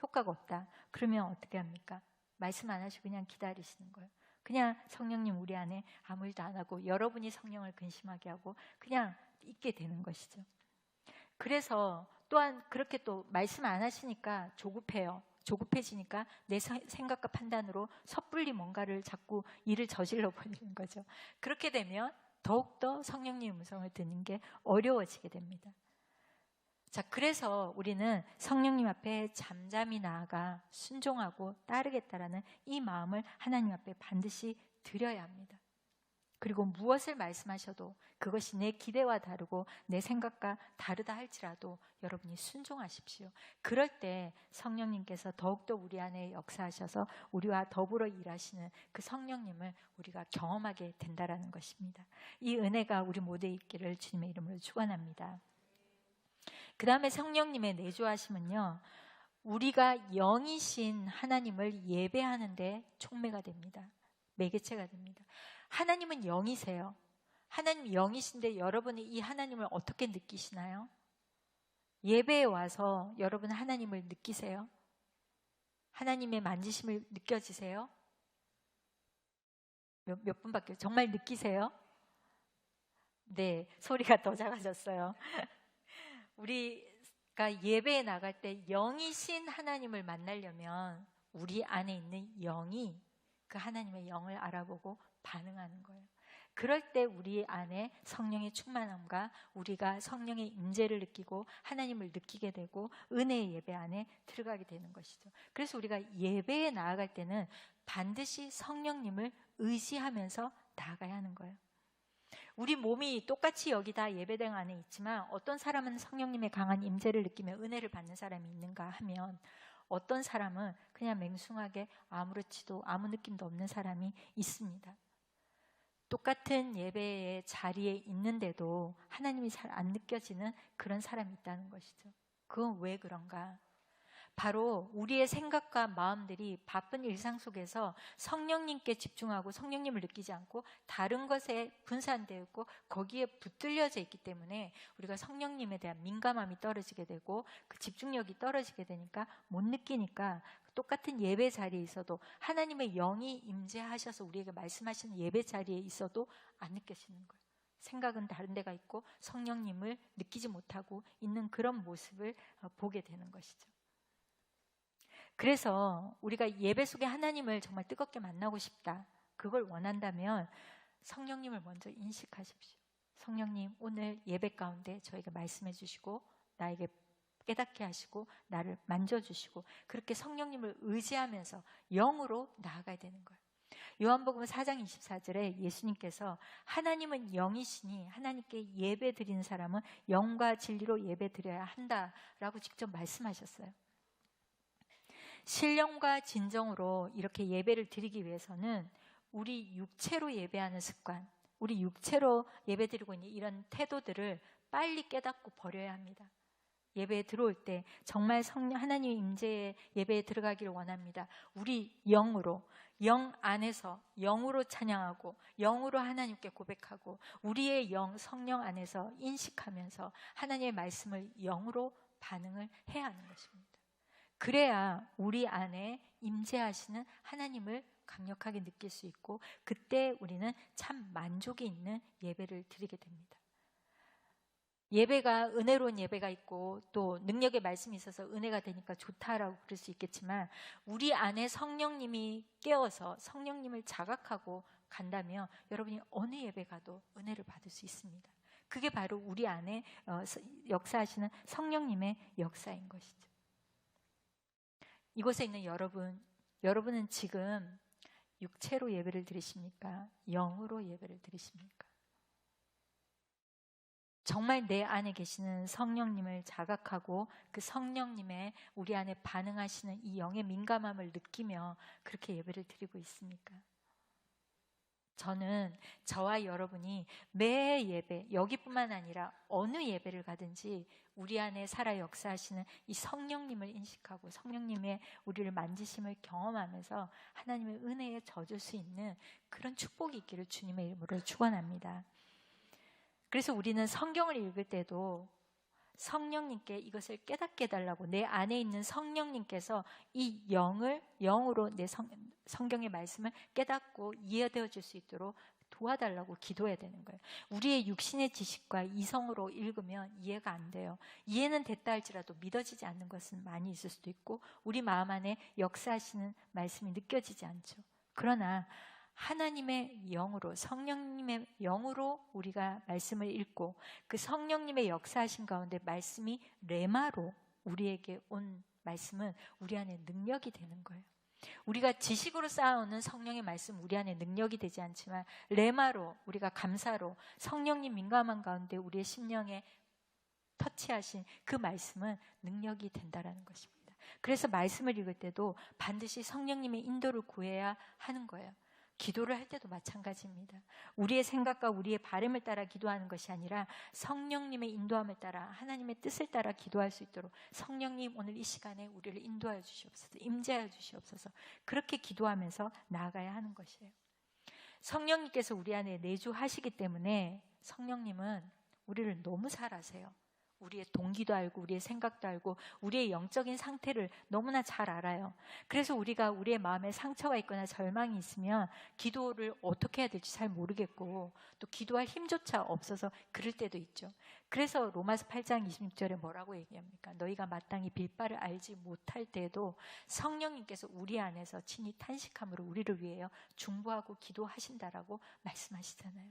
효과가 없다, 그러면 어떻게 합니까? 말씀 안 하시고 그냥 기다리시는 거예요. 그냥 성령님 우리 안에 아무 일도 안 하고 여러분이 성령을 근심하게 하고 그냥 있게 되는 것이죠. 그래서 또한 그렇게 또 말씀 안 하시니까 조급해요. 조급해지니까 내 생각과 판단으로 섣불리 뭔가를 자꾸 일을 저질러 버리는 거죠. 그렇게 되면 더욱더 성령님 음성을 듣는 게 어려워지게 됩니다. 자, 그래서 우리는 성령님 앞에 잠잠히 나아가 순종하고 따르겠다라는 이 마음을 하나님 앞에 반드시 드려야 합니다. 그리고 무엇을 말씀하셔도 그것이 내 기대와 다르고 내 생각과 다르다 할지라도 여러분이 순종하십시오. 그럴 때 성령님께서 더욱더 우리 안에 역사하셔서 우리와 더불어 일하시는 그 성령님을 우리가 경험하게 된다라는 것입니다. 이 은혜가 우리 모두에 있기를 주님의 이름으로 축원합니다. 그 다음에 성령님의 내주하심은요, 우리가 영이신 하나님을 예배하는 데 촉매가 됩니다. 매개체가 됩니다. 하나님은 영이세요. 하나님 영이신데 여러분이 이 하나님을 어떻게 느끼시나요? 예배에 와서 여러분 하나님을 느끼세요? 하나님의 만지심을 느껴지세요? 몇 분밖에 정말 느끼세요? 네, 소리가 더 작아졌어요. 우리가 예배에 나갈 때 영이신 하나님을 만나려면 우리 안에 있는 영이 그 하나님의 영을 알아보고 반응하는 거예요. 그럴 때 우리 안에 성령의 충만함과 우리가 성령의 임재를 느끼고 하나님을 느끼게 되고 은혜의 예배 안에 들어가게 되는 것이죠. 그래서 우리가 예배에 나아갈 때는 반드시 성령님을 의지하면서 나아가야 하는 거예요. 우리 몸이 똑같이 여기 다 예배당 안에 있지만 어떤 사람은 성령님의 강한 임재를 느끼며 은혜를 받는 사람이 있는가 하면 어떤 사람은 그냥 맹숭하게 아무렇지도 아무 느낌도 없는 사람이 있습니다. 똑같은 예배의 자리에 있는데도 하나님이 잘 안 느껴지는 그런 사람이 있다는 것이죠. 그건 왜 그런가? 바로 우리의 생각과 마음들이 바쁜 일상 속에서 성령님께 집중하고 성령님을 느끼지 않고 다른 것에 분산되어 있고 거기에 붙들려져 있기 때문에 우리가 성령님에 대한 민감함이 떨어지게 되고 그 집중력이 떨어지게 되니까 못 느끼니까 똑같은 예배 자리에 있어도 하나님의 영이 임재하셔서 우리에게 말씀하시는 예배 자리에 있어도 안 느껴지는 거예요. 생각은 다른 데가 있고 성령님을 느끼지 못하고 있는 그런 모습을 보게 되는 것이죠. 그래서 우리가 예배 속에 하나님을 정말 뜨겁게 만나고 싶다, 그걸 원한다면 성령님을 먼저 인식하십시오. 성령님, 오늘 예배 가운데 저에게 말씀해 주시고 나에게 깨닫게 하시고 나를 만져주시고 그렇게 성령님을 의지하면서 영으로 나아가야 되는 거예요. 요한복음 4장 24절에 예수님께서 하나님은 영이시니 하나님께 예배 드리는 사람은 영과 진리로 예배 드려야 한다라고 직접 말씀하셨어요. 신령과 진정으로 이렇게 예배를 드리기 위해서는 우리 육체로 예배하는 습관, 우리 육체로 예배 드리고 있는 이런 태도들을 빨리 깨닫고 버려야 합니다. 예배에 들어올 때 정말 하나님의 임재의 예배에 들어가기를 원합니다. 우리 영으로, 영 안에서 영으로 찬양하고 영으로 하나님께 고백하고 우리의 영, 성령 안에서 인식하면서 하나님의 말씀을 영으로 반응을 해야 하는 것입니다. 그래야 우리 안에 임재하시는 하나님을 강력하게 느낄 수 있고 그때 우리는 참 만족이 있는 예배를 드리게 됩니다. 예배가 은혜로운 예배가 있고 또 능력의 말씀이 있어서 은혜가 되니까 좋다라고 그럴 수 있겠지만 우리 안에 성령님이 깨어서 성령님을 자각하고 간다면 여러분이 어느 예배 가도 은혜를 받을 수 있습니다. 그게 바로 우리 안에 역사하시는 성령님의 역사인 것이죠. 이곳에 있는 여러분은 지금 육체로 예배를 드리십니까? 영으로 예배를 드리십니까? 정말 내 안에 계시는 성령님을 자각하고 그 성령님의 우리 안에 반응하시는 이 영의 민감함을 느끼며 그렇게 예배를 드리고 있습니까? 저는 저와 여러분이 매 예배, 여기뿐만 아니라 어느 예배를 가든지 우리 안에 살아 역사하시는 이 성령님을 인식하고 성령님의 우리를 만지심을 경험하면서 하나님의 은혜에 젖을 수 있는 그런 축복이 있기를 주님의 이름으로 축원합니다. 그래서 우리는 성경을 읽을 때도 성령님께 이것을 깨닫게 해달라고 내 안에 있는 성령님께서 이 영으로 내 성경의 말씀을 깨닫고 이해되어 줄 수 있도록 도와달라고 기도해야 되는 거예요. 우리의 육신의 지식과 이성으로 읽으면 이해가 안 돼요. 이해는 됐다 할지라도 믿어지지 않는 것은 많이 있을 수도 있고 우리 마음 안에 역사하시는 말씀이 느껴지지 않죠. 그러나 하나님의 영으로 성령님의 영으로 우리가 말씀을 읽고 그 성령님의 역사하신 가운데 말씀이 레마로 우리에게 온 말씀은 우리 안에 능력이 되는 거예요. 우리가 지식으로 쌓아오는 성령의 말씀 우리 안에 능력이 되지 않지만 레마로 우리가 감사로 성령님 민감한 가운데 우리의 심령에 터치하신 그 말씀은 능력이 된다라는 것입니다. 그래서 말씀을 읽을 때도 반드시 성령님의 인도를 구해야 하는 거예요. 기도를 할 때도 마찬가지입니다. 우리의 생각과 우리의 바람을 따라 기도하는 것이 아니라 성령님의 인도함을 따라 하나님의 뜻을 따라 기도할 수 있도록 성령님 오늘 이 시간에 우리를 인도하여 주시옵소서, 임재하여 주시옵소서 그렇게 기도하면서 나아가야 하는 것이에요. 성령님께서 우리 안에 내주하시기 때문에 성령님은 우리를 너무 잘 아세요. 우리의 동기도 알고 우리의 생각도 알고 우리의 영적인 상태를 너무나 잘 알아요. 그래서 우리가 우리의 마음에 상처가 있거나 절망이 있으면 기도를 어떻게 해야 될지 잘 모르겠고 또 기도할 힘조차 없어서 그럴 때도 있죠. 그래서 로마서 8장 26절에 뭐라고 얘기합니까? 너희가 마땅히 빌바를 알지 못할 때에도 성령님께서 우리 안에서 친히 탄식함으로 우리를 위하여 중보하고 기도하신다라고 말씀하시잖아요.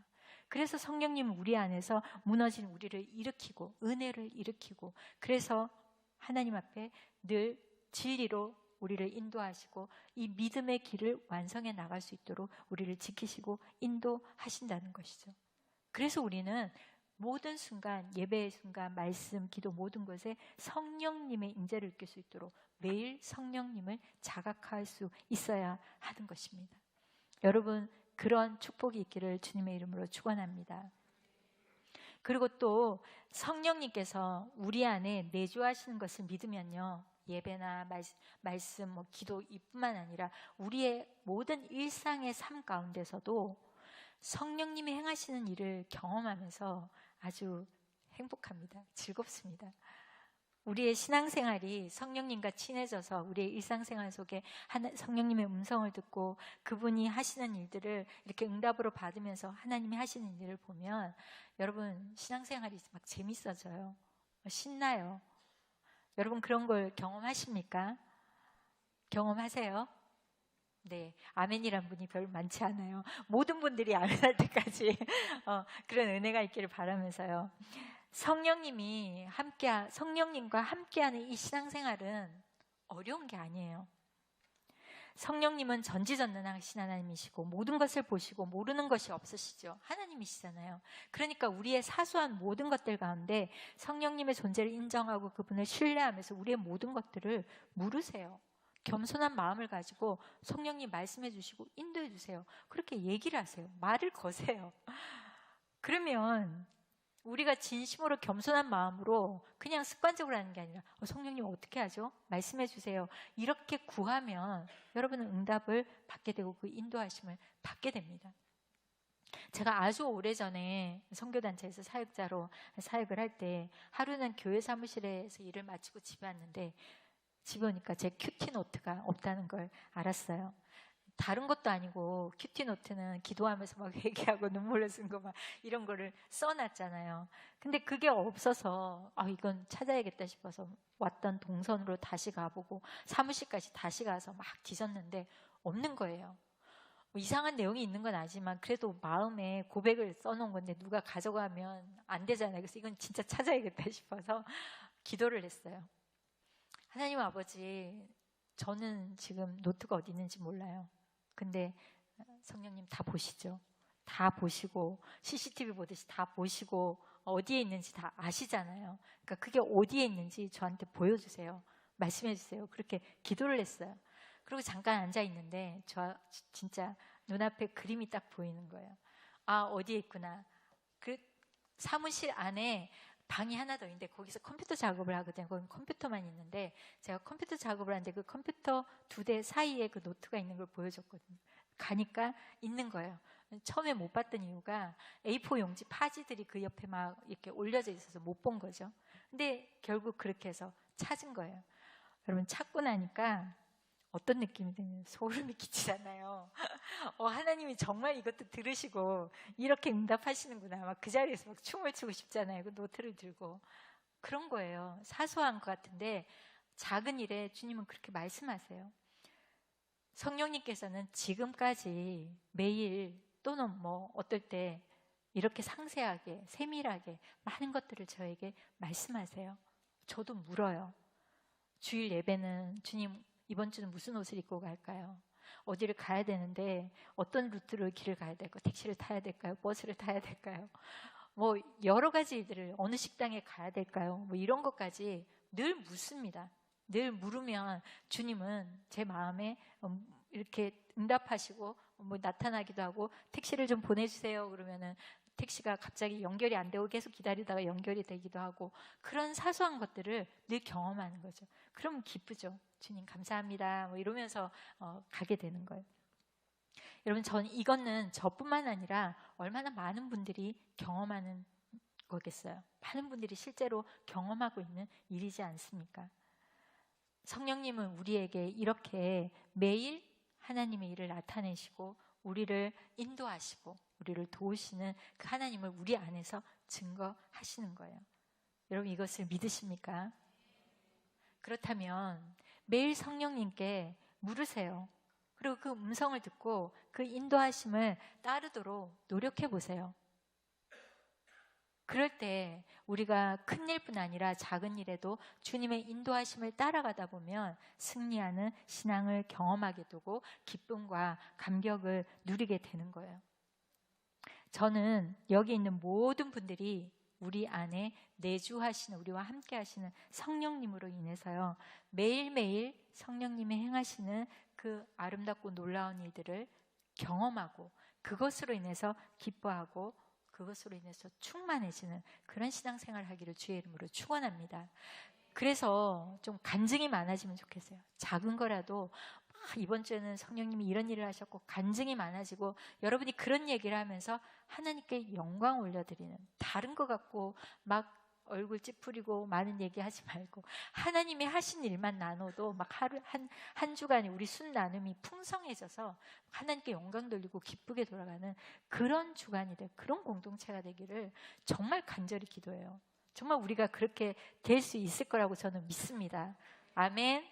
그래서 성령님은 우리 안에서 무너진 우리를 일으키고 은혜를 일으키고 그래서 하나님 앞에 늘 진리로 우리를 인도하시고 이 믿음의 길을 완성해 나갈 수 있도록 우리를 지키시고 인도하신다는 것이죠. 그래서 우리는 모든 순간, 예배의 순간, 말씀, 기도 모든 것에 성령님의 임재를 느낄 수 있도록 매일 성령님을 자각할 수 있어야 하는 것입니다. 여러분 그런 축복이 있기를 주님의 이름으로 축원합니다. 그리고 또 성령님께서 우리 안에 내주하시는 것을 믿으면요. 예배나 말씀, 기도 이뿐만 아니라 우리의 모든 일상의 삶 가운데서도 성령님이 행하시는 일을 경험하면서 아주 행복합니다. 즐겁습니다. 우리의 신앙생활이 성령님과 친해져서 우리의 일상생활 속에 성령님의 음성을 듣고 그분이 하시는 일들을 이렇게 응답으로 받으면서 하나님이 하시는 일을 보면 여러분 신앙생활이 막 재밌어져요. 신나요. 여러분 그런 걸 경험하십니까? 경험하세요? 네, 아멘이란 분이 별로 많지 않아요. 모든 분들이 아멘할 때까지 그런 은혜가 있기를 바라면서요. 성령님과 함께하는 이 신앙생활은 어려운 게 아니에요. 성령님은 전지전능하신 하나님이시고 모든 것을 보시고 모르는 것이 없으시죠. 하나님이시잖아요. 그러니까 우리의 사소한 모든 것들 가운데 성령님의 존재를 인정하고 그분을 신뢰하면서 우리의 모든 것들을 물으세요. 겸손한 마음을 가지고 성령님 말씀해 주시고 인도해 주세요. 그렇게 얘기를 하세요. 말을 거세요. 그러면 우리가 진심으로 겸손한 마음으로 그냥 습관적으로 하는 게 아니라 성령님 어떻게 하죠? 말씀해 주세요. 이렇게 구하면 여러분은 응답을 받게 되고 그 인도하심을 받게 됩니다. 제가 아주 오래전에 선교단체에서 사역자로 사역을 할 때 하루는 교회 사무실에서 일을 마치고 집에 왔는데 집에 오니까 제 큐티노트가 없다는 걸 알았어요. 다른 것도 아니고 큐티노트는 기도하면서 막 회개하고 눈물을 쓴 거 막 이런 거를 써놨잖아요. 근데 그게 없어서 이건 찾아야겠다 싶어서 왔던 동선으로 다시 가보고 사무실까지 다시 가서 막 뒤졌는데 없는 거예요. 뭐 이상한 내용이 있는 건 아니지만 그래도 마음에 고백을 써놓은 건데 누가 가져가면 안 되잖아요. 그래서 이건 진짜 찾아야겠다 싶어서 기도를 했어요. 하나님 아버지, 저는 지금 노트가 어디 있는지 몰라요. 근데 성령님 다 보시죠. 다 보시고 CCTV 보듯이 다 보시고 어디에 있는지 다 아시잖아요. 그러니까 그게 어디에 있는지 저한테 보여주세요. 말씀해 주세요. 그렇게 기도를 했어요. 그리고 잠깐 앉아 있는데 저 진짜 눈앞에 그림이 딱 보이는 거예요. 어디에 있구나. 그 사무실 안에 방이 하나 더 있는데 거기서 컴퓨터 작업을 하거든요. 거기 컴퓨터만 있는데 제가 컴퓨터 작업을 하는데 그 컴퓨터 2대 사이에 그 노트가 있는 걸 보여줬거든요. 가니까 있는 거예요. 처음에 못 봤던 이유가 A4 용지 파지들이 그 옆에 막 이렇게 올려져 있어서 못 본 거죠. 근데 결국 그렇게 해서 찾은 거예요. 여러분, 찾고 나니까 어떤 느낌이 드냐면 소름이 끼치잖아요. 하나님이 정말 이것도 들으시고 이렇게 응답하시는구나. 막 그 자리에서 막 춤을 추고 싶잖아요. 그 노트를 들고. 그런 거예요. 사소한 것 같은데 작은 일에 주님은 그렇게 말씀하세요. 성령님께서는 지금까지 매일 또는 뭐 어떨 때 이렇게 상세하게 세밀하게 많은 것들을 저에게 말씀하세요. 저도 물어요. 주일 예배는 주님 이번 주는 무슨 옷을 입고 갈까요? 어디를 가야 되는데 어떤 루트로 길을 가야 될까요? 택시를 타야 될까요? 버스를 타야 될까요? 뭐 여러 가지 일들을 어느 식당에 가야 될까요? 뭐 이런 것까지 늘 묻습니다. 늘 물으면 주님은 제 마음에 이렇게 응답하시고 뭐 나타나기도 하고 택시를 좀 보내주세요 그러면은 택시가 갑자기 연결이 안 되고 계속 기다리다가 연결이 되기도 하고 그런 사소한 것들을 늘 경험하는 거죠. 그러면 기쁘죠. 주님 감사합니다 뭐 이러면서 가게 되는 거예요. 여러분, 전 이거는 저뿐만 아니라 얼마나 많은 분들이 경험하는 거겠어요. 많은 분들이 실제로 경험하고 있는 일이지 않습니까? 성령님은 우리에게 이렇게 매일 하나님의 일을 나타내시고 우리를 인도하시고 우리를 도우시는 그 하나님을 우리 안에서 증거하시는 거예요. 여러분, 이것을 믿으십니까? 그렇다면 매일 성령님께 물으세요. 그리고 그 음성을 듣고 그 인도하심을 따르도록 노력해 보세요. 그럴 때 우리가 큰 일뿐 아니라 작은 일에도 주님의 인도하심을 따라가다 보면 승리하는 신앙을 경험하게 되고 기쁨과 감격을 누리게 되는 거예요. 저는 여기 있는 모든 분들이 우리 안에 내주하시는, 우리와 함께 하시는 성령님으로 인해서요, 매일매일 성령님이 행하시는 그 아름답고 놀라운 일들을 경험하고 그것으로 인해서 기뻐하고 그것으로 인해서 충만해지는 그런 신앙생활을 하기를 주의 이름으로 축원합니다. 그래서 좀 간증이 많아지면 좋겠어요. 작은 거라도 이번 주에는 성령님이 이런 일을 하셨고 간증이 많아지고 여러분이 그런 얘기를 하면서 하나님께 영광 올려드리는, 다른 것 같고 막 얼굴 찌푸리고 많은 얘기하지 말고 하나님이 하신 일만 나눠도 막 하루 한 주간에 우리 순 나눔이 풍성해져서 하나님께 영광 돌리고 기쁘게 돌아가는 그런 주간이 될, 그런 공동체가 되기를 정말 간절히 기도해요. 정말 우리가 그렇게 될 수 있을 거라고 저는 믿습니다. 아멘.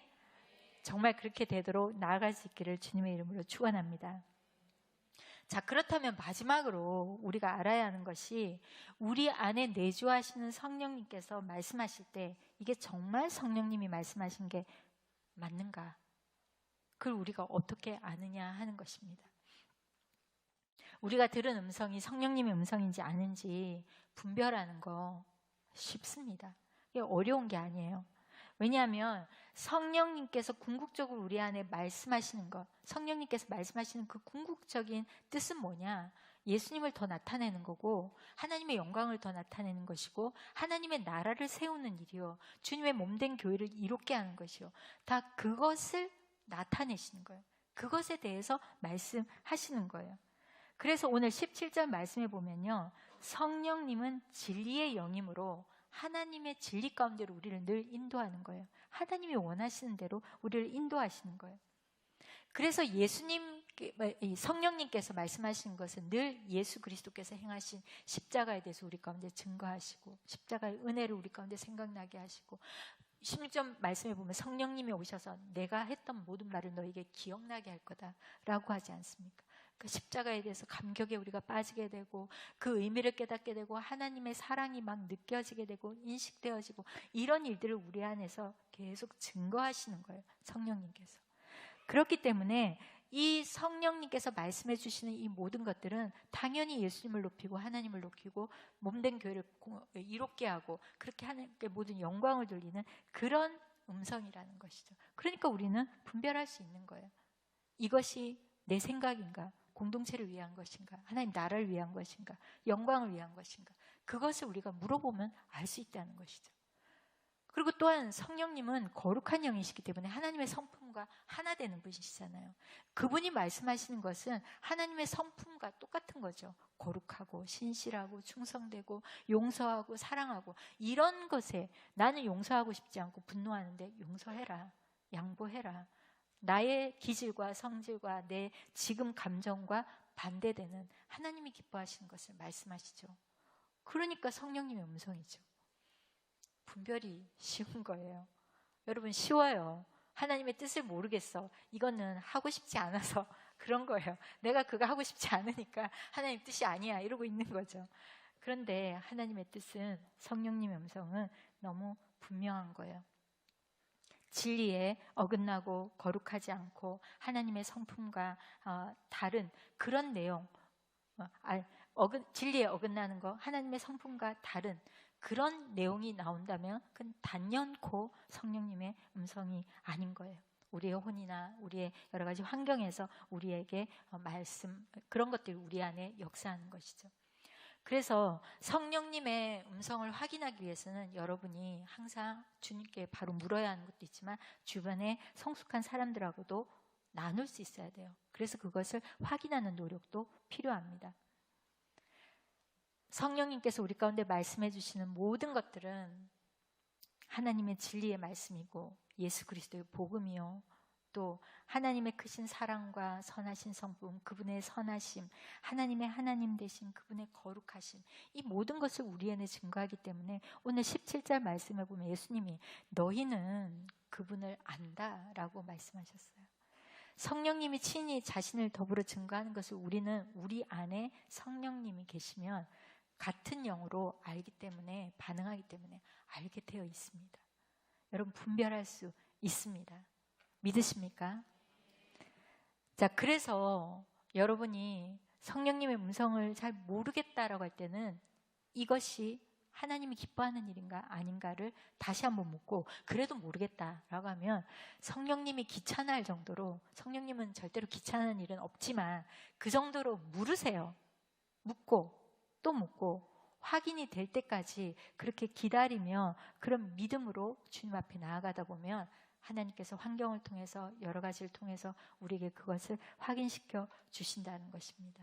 정말 그렇게 되도록 나아갈 수 있기를 주님의 이름으로 축원합니다. 자, 그렇다면 마지막으로 우리가 알아야 하는 것이 우리 안에 내주하시는 성령님께서 말씀하실 때 이게 정말 성령님이 말씀하신 게 맞는가? 그걸 우리가 어떻게 아느냐 하는 것입니다. 우리가 들은 음성이 성령님의 음성인지 아닌지 분별하는 거 쉽습니다. 이게 어려운 게 아니에요. 왜냐하면 성령님께서 궁극적으로 우리 안에 말씀하시는 것, 성령님께서 말씀하시는 그 궁극적인 뜻은 뭐냐? 예수님을 더 나타내는 거고, 하나님의 영광을 더 나타내는 것이고, 하나님의 나라를 세우는 일이요, 주님의 몸된 교회를 이롭게 하는 것이요, 다 그것을 나타내시는 거예요. 그것에 대해서 말씀하시는 거예요. 그래서 오늘 17절 말씀해 보면요, 성령님은 진리의 영이므로 하나님의 진리 가운데로 우리를 늘 인도하는 거예요. 하나님이 원하시는 대로 우리를 인도하시는 거예요. 그래서 성령님께서 말씀하시는 것은 늘 예수 그리스도께서 행하신 십자가에 대해서 우리 가운데 증거하시고, 십자가의 은혜를 우리 가운데 생각나게 하시고, 16절 말씀해 보면 성령님이 오셔서 내가 했던 모든 말을 너에게 기억나게 할 거다라고 하지 않습니까? 그 십자가에 대해서 감격에 우리가 빠지게 되고, 그 의미를 깨닫게 되고, 하나님의 사랑이 막 느껴지게 되고 인식되어지고, 이런 일들을 우리 안에서 계속 증거하시는 거예요, 성령님께서. 그렇기 때문에 이 성령님께서 말씀해 주시는 이 모든 것들은 당연히 예수님을 높이고 하나님을 높이고 몸된 교회를 이롭게 하고 그렇게 하는 모든 영광을 돌리는 그런 음성이라는 것이죠. 그러니까 우리는 분별할 수 있는 거예요. 이것이 내 생각인가? 공동체를 위한 것인가? 하나님 나라를 위한 것인가? 영광을 위한 것인가? 그것을 우리가 물어보면 알 수 있다는 것이죠. 그리고 또한 성령님은 거룩한 영이시기 때문에 하나님의 성품과 하나 되는 분이시잖아요. 그분이 말씀하시는 것은 하나님의 성품과 똑같은 거죠. 거룩하고 신실하고 충성되고 용서하고 사랑하고, 이런 것에 나는 용서하고 싶지 않고 분노하는데 용서해라, 양보해라, 나의 기질과 성질과 내 지금 감정과 반대되는 하나님이 기뻐하시는 것을 말씀하시죠. 그러니까 성령님의 음성이죠. 분별이 쉬운 거예요. 여러분, 쉬워요. 하나님의 뜻을 모르겠어, 이거는 하고 싶지 않아서 그런 거예요. 내가 그거 하고 싶지 않으니까 하나님 뜻이 아니야 이러고 있는 거죠. 그런데 하나님의 뜻은, 성령님의 음성은 너무 분명한 거예요. 진리에 어긋나고 거룩하지 않고 하나님의 성품과 다른 그런 내용, 진리에 어긋나는 거, 하나님의 성품과 다른 그런 내용이 나온다면 그건 단연코 성령님의 음성이 아닌 거예요. 우리의 혼이나 우리의 여러 가지 환경에서 우리에게 그런 것들이 우리 안에 역사하는 것이죠. 그래서 성령님의 음성을 확인하기 위해서는 여러분이 항상 주님께 바로 물어야 하는 것도 있지만 주변에 성숙한 사람들하고도 나눌 수 있어야 돼요. 그래서 그것을 확인하는 노력도 필요합니다. 성령님께서 우리 가운데 말씀해 주시는 모든 것들은 하나님의 진리의 말씀이고 예수 그리스도의 복음이요, 또 하나님의 크신 사랑과 선하신 성품, 그분의 선하심, 하나님의 하나님 되신 그분의 거룩하심, 이 모든 것을 우리에게 증거하기 때문에 오늘 17절 말씀에 보면 예수님이 너희는 그분을 안다라고 말씀하셨어요. 성령님이 친히 자신을 더불어 증거하는 것을 우리는 우리 안에 성령님이 계시면 같은 영으로 알기 때문에, 반응하기 때문에 알게 되어 있습니다. 여러분, 분별할 수 있습니다. 믿으십니까? 자, 그래서 여러분이 성령님의 음성을 잘 모르겠다라고 할 때는 이것이 하나님이 기뻐하는 일인가 아닌가를 다시 한번 묻고, 그래도 모르겠다라고 하면 성령님이 귀찮아할 정도로, 성령님은 절대로 귀찮은 일은 없지만 그 정도로 물으세요. 묻고 또 묻고 확인이 될 때까지 그렇게 기다리며 그런 믿음으로 주님 앞에 나아가다 보면 하나님께서 환경을 통해서 여러 가지를 통해서 우리에게 그것을 확인시켜 주신다는 것입니다.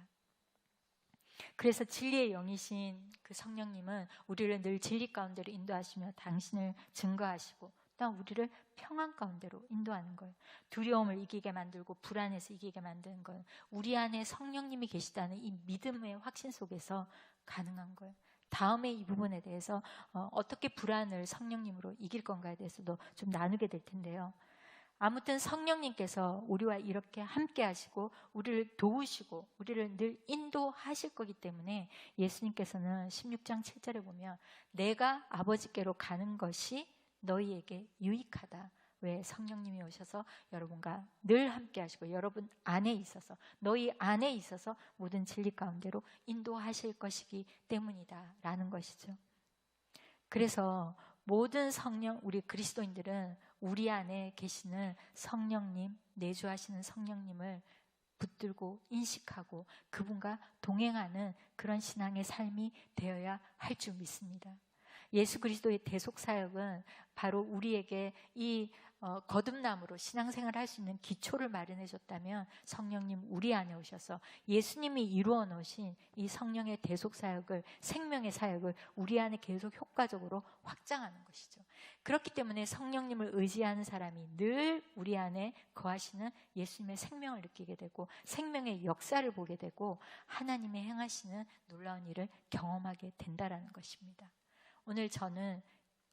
그래서 진리의 영이신 그 성령님은 우리를 늘 진리 가운데로 인도하시며 당신을 증거하시고 또 우리를 평안 가운데로 인도하는 거예요. 두려움을 이기게 만들고 불안에서 이기게 만드는 건 우리 안에 성령님이 계시다는 이 믿음의 확신 속에서 가능한 거예요. 다음에 이 부분에 대해서 어떻게 불안을 성령님으로 이길 건가에 대해서도 좀 나누게 될 텐데요. 아무튼 성령님께서 우리와 이렇게 함께 하시고 우리를 도우시고 우리를 늘 인도하실 거기 때문에 예수님께서는 16장 7절에 보면 내가 아버지께로 가는 것이 너희에게 유익하다. 왜? 성령님이 오셔서 여러분과 늘 함께 하시고 여러분 안에 있어서, 너희 안에 있어서 모든 진리 가운데로 인도하실 것이기 때문이다 라는 것이죠. 그래서 모든 성령, 우리 그리스도인들은 우리 안에 계시는 성령님, 내주하시는 성령님을 붙들고 인식하고 그분과 동행하는 그런 신앙의 삶이 되어야 할 줄 믿습니다. 예수 그리스도의 대속사역은 바로 우리에게 이 거듭남으로 신앙생활을 할 수 있는 기초를 마련해 줬다면, 성령님 우리 안에 오셔서 예수님이 이루어 놓으신 이 성령의 대속사역을, 생명의 사역을 우리 안에 계속 효과적으로 확장하는 것이죠. 그렇기 때문에 성령님을 의지하는 사람이 늘 우리 안에 거하시는 예수님의 생명을 느끼게 되고 생명의 역사를 보게 되고 하나님의 행하시는 놀라운 일을 경험하게 된다라는 것입니다. 오늘 저는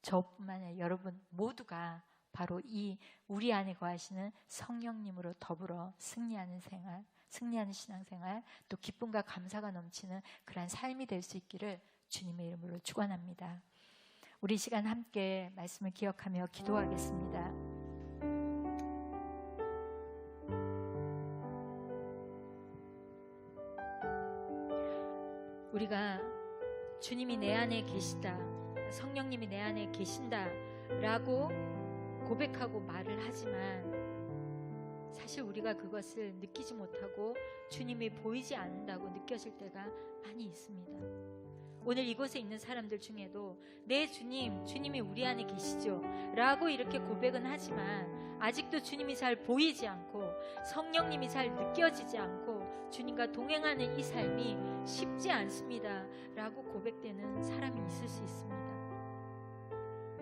저뿐만 아니라 여러분 모두가 바로 이 우리 안에 거하시는 성령님으로 더불어 승리하는 생활, 승리하는 신앙생활, 또 기쁨과 감사가 넘치는 그러한 삶이 될 수 있기를 주님의 이름으로 축원합니다. 우리 시간 함께 말씀을 기억하며 기도하겠습니다. 우리가 주님이 내 안에 계시다, 성령님이 내 안에 계신다라고 고백하고 말을 하지만 사실 우리가 그것을 느끼지 못하고 주님이 보이지 않는다고 느껴질 때가 많이 있습니다. 오늘 이곳에 있는 사람들 중에도 네 주님, 주님이 우리 안에 계시죠 라고 이렇게 고백은 하지만 아직도 주님이 잘 보이지 않고 성령님이 잘 느껴지지 않고 주님과 동행하는 이 삶이 쉽지 않습니다 라고 고백되는 사람이 있을 수 있습니다.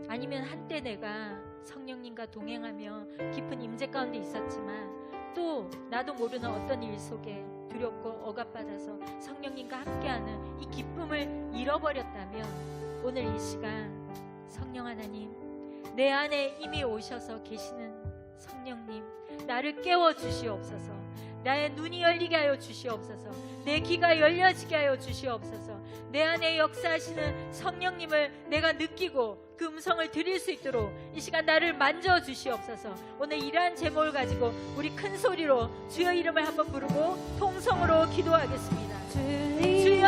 아니면 한때 내가 성령님과 동행하며 깊은 임재 가운데 있었지만 또 나도 모르는 어떤 일 속에 두렵고 억압받아서 성령님과 함께하는 이 기쁨을 잃어버렸다면 오늘 이 시간 성령 하나님, 내 안에 이미 오셔서 계시는 성령님, 나를 깨워주시옵소서. 나의 눈이 열리게 하여 주시옵소서. 내 귀가 열려지게 하여 주시옵소서. 내 안에 역사하시는 성령님을 내가 느끼고 그 음성을 들을 수 있도록 이 시간 나를 만져주시옵소서. 오늘 이러한 제목을 가지고 우리 큰 소리로 주여 이름을 한번 부르고 통성으로 기도하겠습니다. 주여,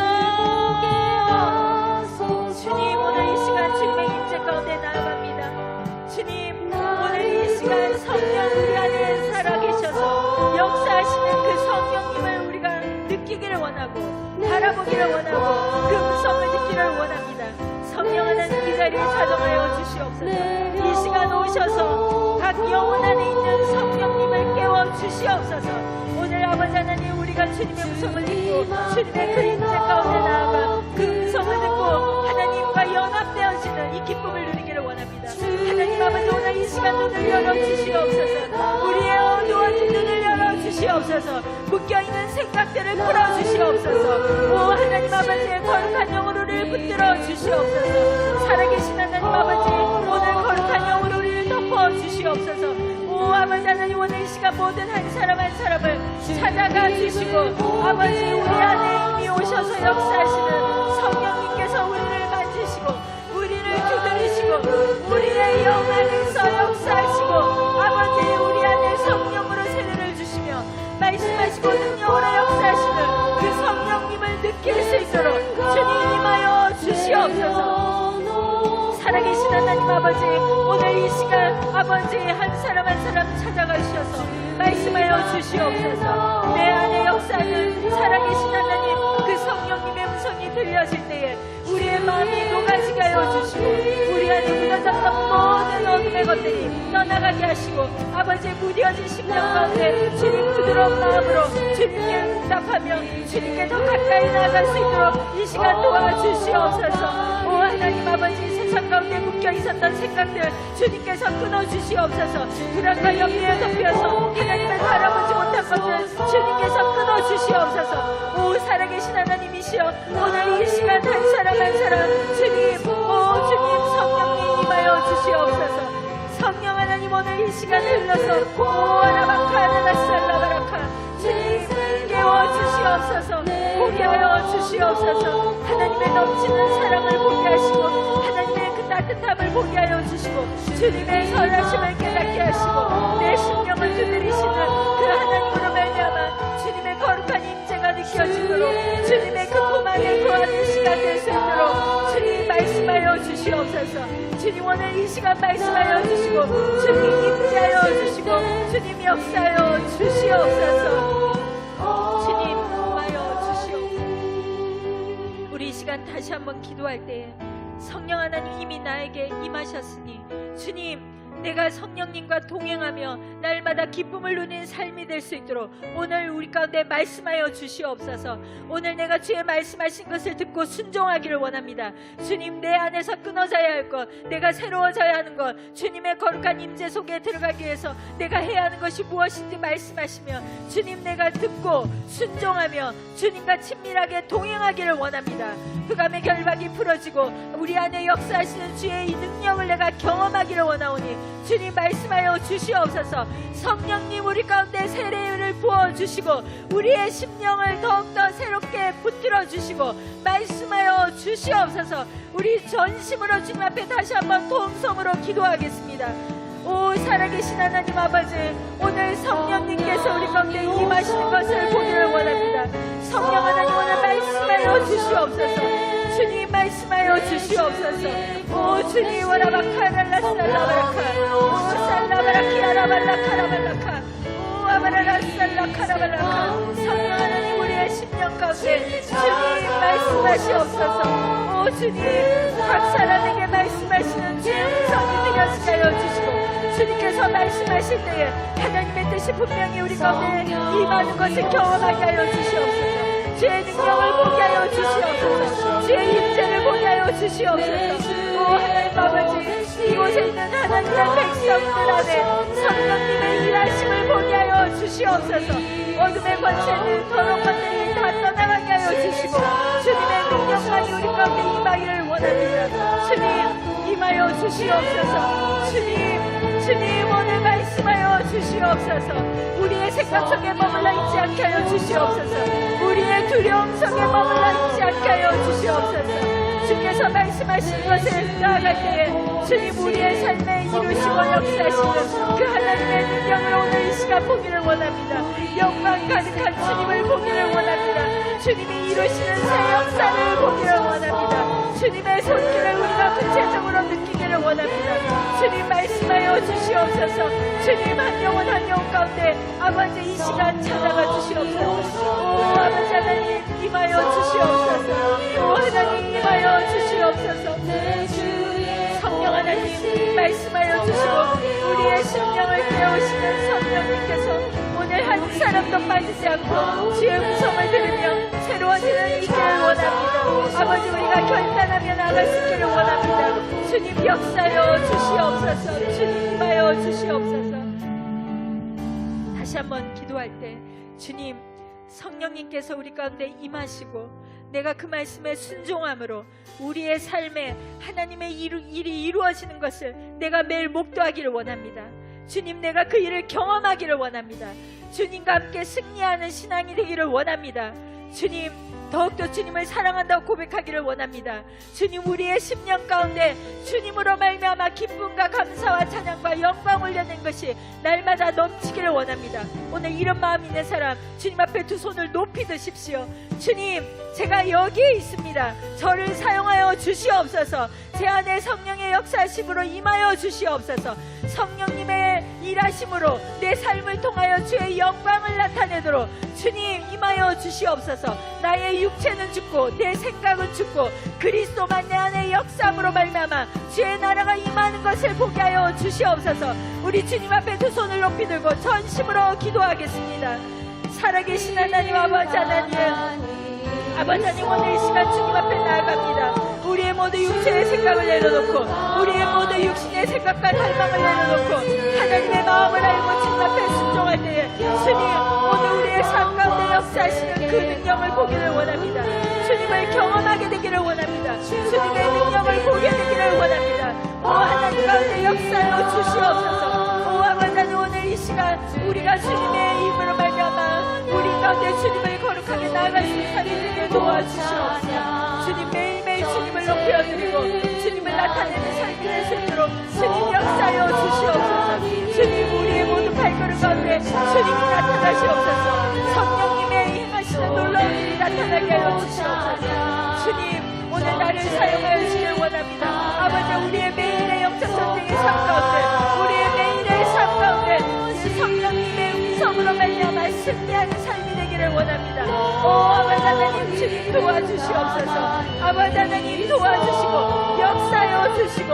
주님, 오늘 이 시간 주님의 임재 가운데 나아갑니다. 주님, 오늘 이 시간 성령 우리 안에 살아계셔서 역사하시는 그 성령님을 우리가 느끼기를 원하고 바라보기를 원하고 그 음성을 듣기를 원합니다. 성령 하나님 이 자리에 자정하여 주시옵소서. 이 시간 오셔서 각 영혼 안에 있는 성령님을 깨워 주시옵소서. 오늘 아버지 하나님, 우리가 주님의 음성을 듣고 주님의 그 임재 가운데 나아가 그 음성을 듣고 하나님과 연합되어지는 이 기쁨을 누리기를 원합니다. 하나님 아버지, 오늘 이 시간 눈을 열어주시옵소서. 우리의 어두워진 눈을 열어주시옵소서. 묶여있는 생각들을 풀어주시옵소서. 오 하나님 아버지의 거룩한 영으로 우리를 붙들어 주시옵소서. 살아계신 하나님 아버지, 오늘 거룩한 영으로 우리를 덮어주시옵소서. 오 아버지 하나님, 오늘 이 시간 모든 한 사람 한 사람을 찾아가 주시고 아버지, 우리 안에 이미 오셔서 역사하시는 성령님께서 우리를 만지시고 우리를 두드리시고 우리의 영 안에서 역사하시고 아버지, 우리 안에 성령으로 세례를 주시며 말씀하시고 능력으로 역사하시는 그 성령님을 느낄 수 있도록 주님 임하여 주시옵소서. 살아계신 하나님 아버지, 오늘 이 시간 아버지 한 사람 한 사람 찾아가셔서 말씀하여 주시옵소서. 내 안에 역사하는 살아계신 하나님, 그 성령님의 음성이 들려질 때에 우리의 마음이 녹아지게 하여 주시고 우리 안에 묻어졌던 모든 어둠의 것들이 떠나가게 하시고 아버지의 무뎌진 심령 가운데 주님 부드러운 마음으로 주님께 응답하며 주님께 더 가까이 나아갈 수 있도록 이 시간 도와주시옵소서. 오 하나님 아버지, 세상 가운데 묶여 있었던 생각들 주님께서 끊어주시옵소서. 불안과 염려에 덮여서 하나님을 바라보지 못한 것들 주님께서 끊어주시옵소서. 오 살아계신 하나님이시여, 오늘 이 시간 한 사람 한 사람 주님, 오 주님 성령님 임하여 주시옵소서. 성령 하나님, 오늘 이 시간을 흘러서 오 아라바카나나살라바라카 주님 깨워주시옵소서. 보게 하여 주시옵소서. 하나님의 넘치는 사랑을 보게 하시고 하나님의 그 따뜻함을 보게 하여 주시고 주님의 선하심을 깨닫게 역사하시고 내 심령을 두드리시는 그 하나님으로 말미암아 주님의 거룩한 임재가 느껴지도록 주님의 그 품 안에 거하는 시간 될 수 있도록 주님 말씀하여 주시옵소서. 주님 오늘 이 시간 말씀하여 주시고 주님 임재하여 주시고 주님 역사하여 주시옵소서. 주님 임하여 주시옵소서. 우리 이 시간 다시 한번 기도할 때에 성령 하나님 이미 나에게 임하셨으니 주님 내가 성령님과 동행하며 날마다 기쁨을 누리는 삶이 될 수 있도록 오늘 우리 가운데 말씀하여 주시옵소서. 오늘 내가 주의 말씀하신 것을 듣고 순종하기를 원합니다. 주님 내 안에서 끊어져야 할 것, 내가 새로워져야 하는 것, 주님의 거룩한 임재 속에 들어가기 위해서 내가 해야 하는 것이 무엇인지 말씀하시며 주님 내가 듣고 순종하며 주님과 친밀하게 동행하기를 원합니다. 흑암의 결박이 풀어지고 우리 안에 역사하시는 주의 이 능력을 내가 경험하기를 원하오니 주님 말씀하여 주시옵소서. 성령님 우리 가운데 세례를 부어주시고 우리의 심령을 더욱더 새롭게 붙들어 주시고 말씀하여 주시옵소서. 우리 전심으로 주님 앞에 다시 한번 통성으로 기도하겠습니다. 오 살아계신 하나님 아버지, 오늘 성령님께서 우리 가운데 임하시는 것을 보기를 원합니다. 성령 하나님 오늘 말씀하여 주시옵소서. 주님 말씀하여 주시옵소서. 오 주님 와라바카랄라살라바라카 오 살라바라키아라발라카라발라카 오 아바라라살라카라발라카 성령 하나님 우리의 심령 가운데 주님 말씀하시옵소서. 오 주님 각 사람에게 말씀하시는 주의 음성이 들려지게 하여 주시고 주님께서 말씀하실 때에 하나님의 뜻이 분명히 우리 가운데 임하는 것을 경험하게 하여 주시옵소서. 주의 능력을 보게 하여 주시옵소서. 주의 임재를 보게 하여 주시옵소서. 오 하나님 아버지, 이곳에 있는 하나님의 백성들 안에 성령님의 일하심을 보게 하여 주시옵소서. 어둠의 권세는 더러운 권세는 다 떠나가게 하여 주시고 주님의 능력만이 우리 가운데 임하기를 원합니다. 주님 임하여 주시옵소서. 주님 오늘 말씀하여 주시옵소서. 우리의 생각 속에 머물러 있지 않게 하여 주시옵소서. 우리의 두려움 속에 머물러 있지 않게 하여 주시옵소서. 주께서 말씀하신 것을 나아갈 때에 주님 우리의 삶에 이루시고 역사하시는 그 하나님의 능력을 오늘 이 시간 보기를 원합니다. 영광 가득한 주님을 보기를 원합니다. 주님이 이루시는 새 역사를 보기를 원합니다. 주님의 손길을 우리가 구체적으로 느끼기를 원합니다. 주님 말씀하여 주시옵소서. 주님 한 영혼 한 영혼 가운데 아버지 이 시간 찾아가 주시옵소서. 오 아버지 하나님 임하여 주시옵소서. 오 하나님 임하여 주시옵소서. 성령 하나님 말씀하여 주시고 우리의 심령을 깨우시는 성령님께서 오늘 한 사람도 빠지지 않고 주의 음성을 들으며 새로워지는 이들을 원합니다. 아버지 우리가 결단하며 나갈 수 있기를 원합니다. 주님 역사여 주시옵소서. 주님 임하여 주시옵소서. 다시 한번 기도할 때 주님 성령님께서 우리 가운데 임하시고 내가 그 말씀에 순종함으로 우리의 삶에 하나님의 일이 이루어지는 것을 내가 매일 목도하기를 원합니다. 주님 내가 그 일을 경험하기를 원합니다. 주님과 함께 승리하는 신앙이 되기를 원합니다. 주님 더욱더 주님을 사랑한다고 고백하기를 원합니다. 주님 우리의 심령 가운데 주님으로 말미암아 기쁨과 감사와 찬양과 영광 올려낸 것이 날마다 넘치기를 원합니다. 오늘 이런 마음 있는 사람 주님 앞에 두 손을 높이 드십시오. 주님 제가 여기에 있습니다. 저를 사용하여 주시옵소서. 제 안에 성령의 역사하심으로 임하여 주시옵소서. 성령님의 일하심으로 내 삶을 통하여 주의 영광을 나타내도록 주님 임하여 주시옵소서. 나의 육체는 죽고 내 생각은 죽고 그리스도만 내 안에 역사함으로 말미암아 주의 나라가 임하는 것을 보게 하여 주시옵소서. 우리 주님 앞에 두 손을 높이 들고 전심으로 기도하겠습니다. 살아계신 하나님 아버지 하나님, 아버지 하나님 오늘 이 시간 주님 앞에 나아갑니다. 우리의 모두 육체의 생각을 내려놓고 우리의 모두 육신의 생각과 갈망을 내려놓고 하나님의 마음을 알고 주님 앞에 순종할 때에 주님 오늘 우리의 삶 가운데 역사하시는 그 능력을 보기를 원합니다. 주님을 경험하게 되기를 원합니다. 주님의 능력을 보게 되기를 원합니다. 오 하나님 가운데 역사하여 주시옵소서. 오 아버지 하나님 오늘 이 시간 우리가 주님의 힘으로 말미암아 우리 가운데 주님을 거룩하게 나아갈 수 있는 삶이 되게 도와주시옵소서. 주님 매일매일 주님을 높여드리고 주님을 나타내는 삶이 될 수 있도록 주님 역사하여 주시옵소서. 주님 주님 도와주시옵소서. 아버지 하나님 도와주시고 역사여 주시고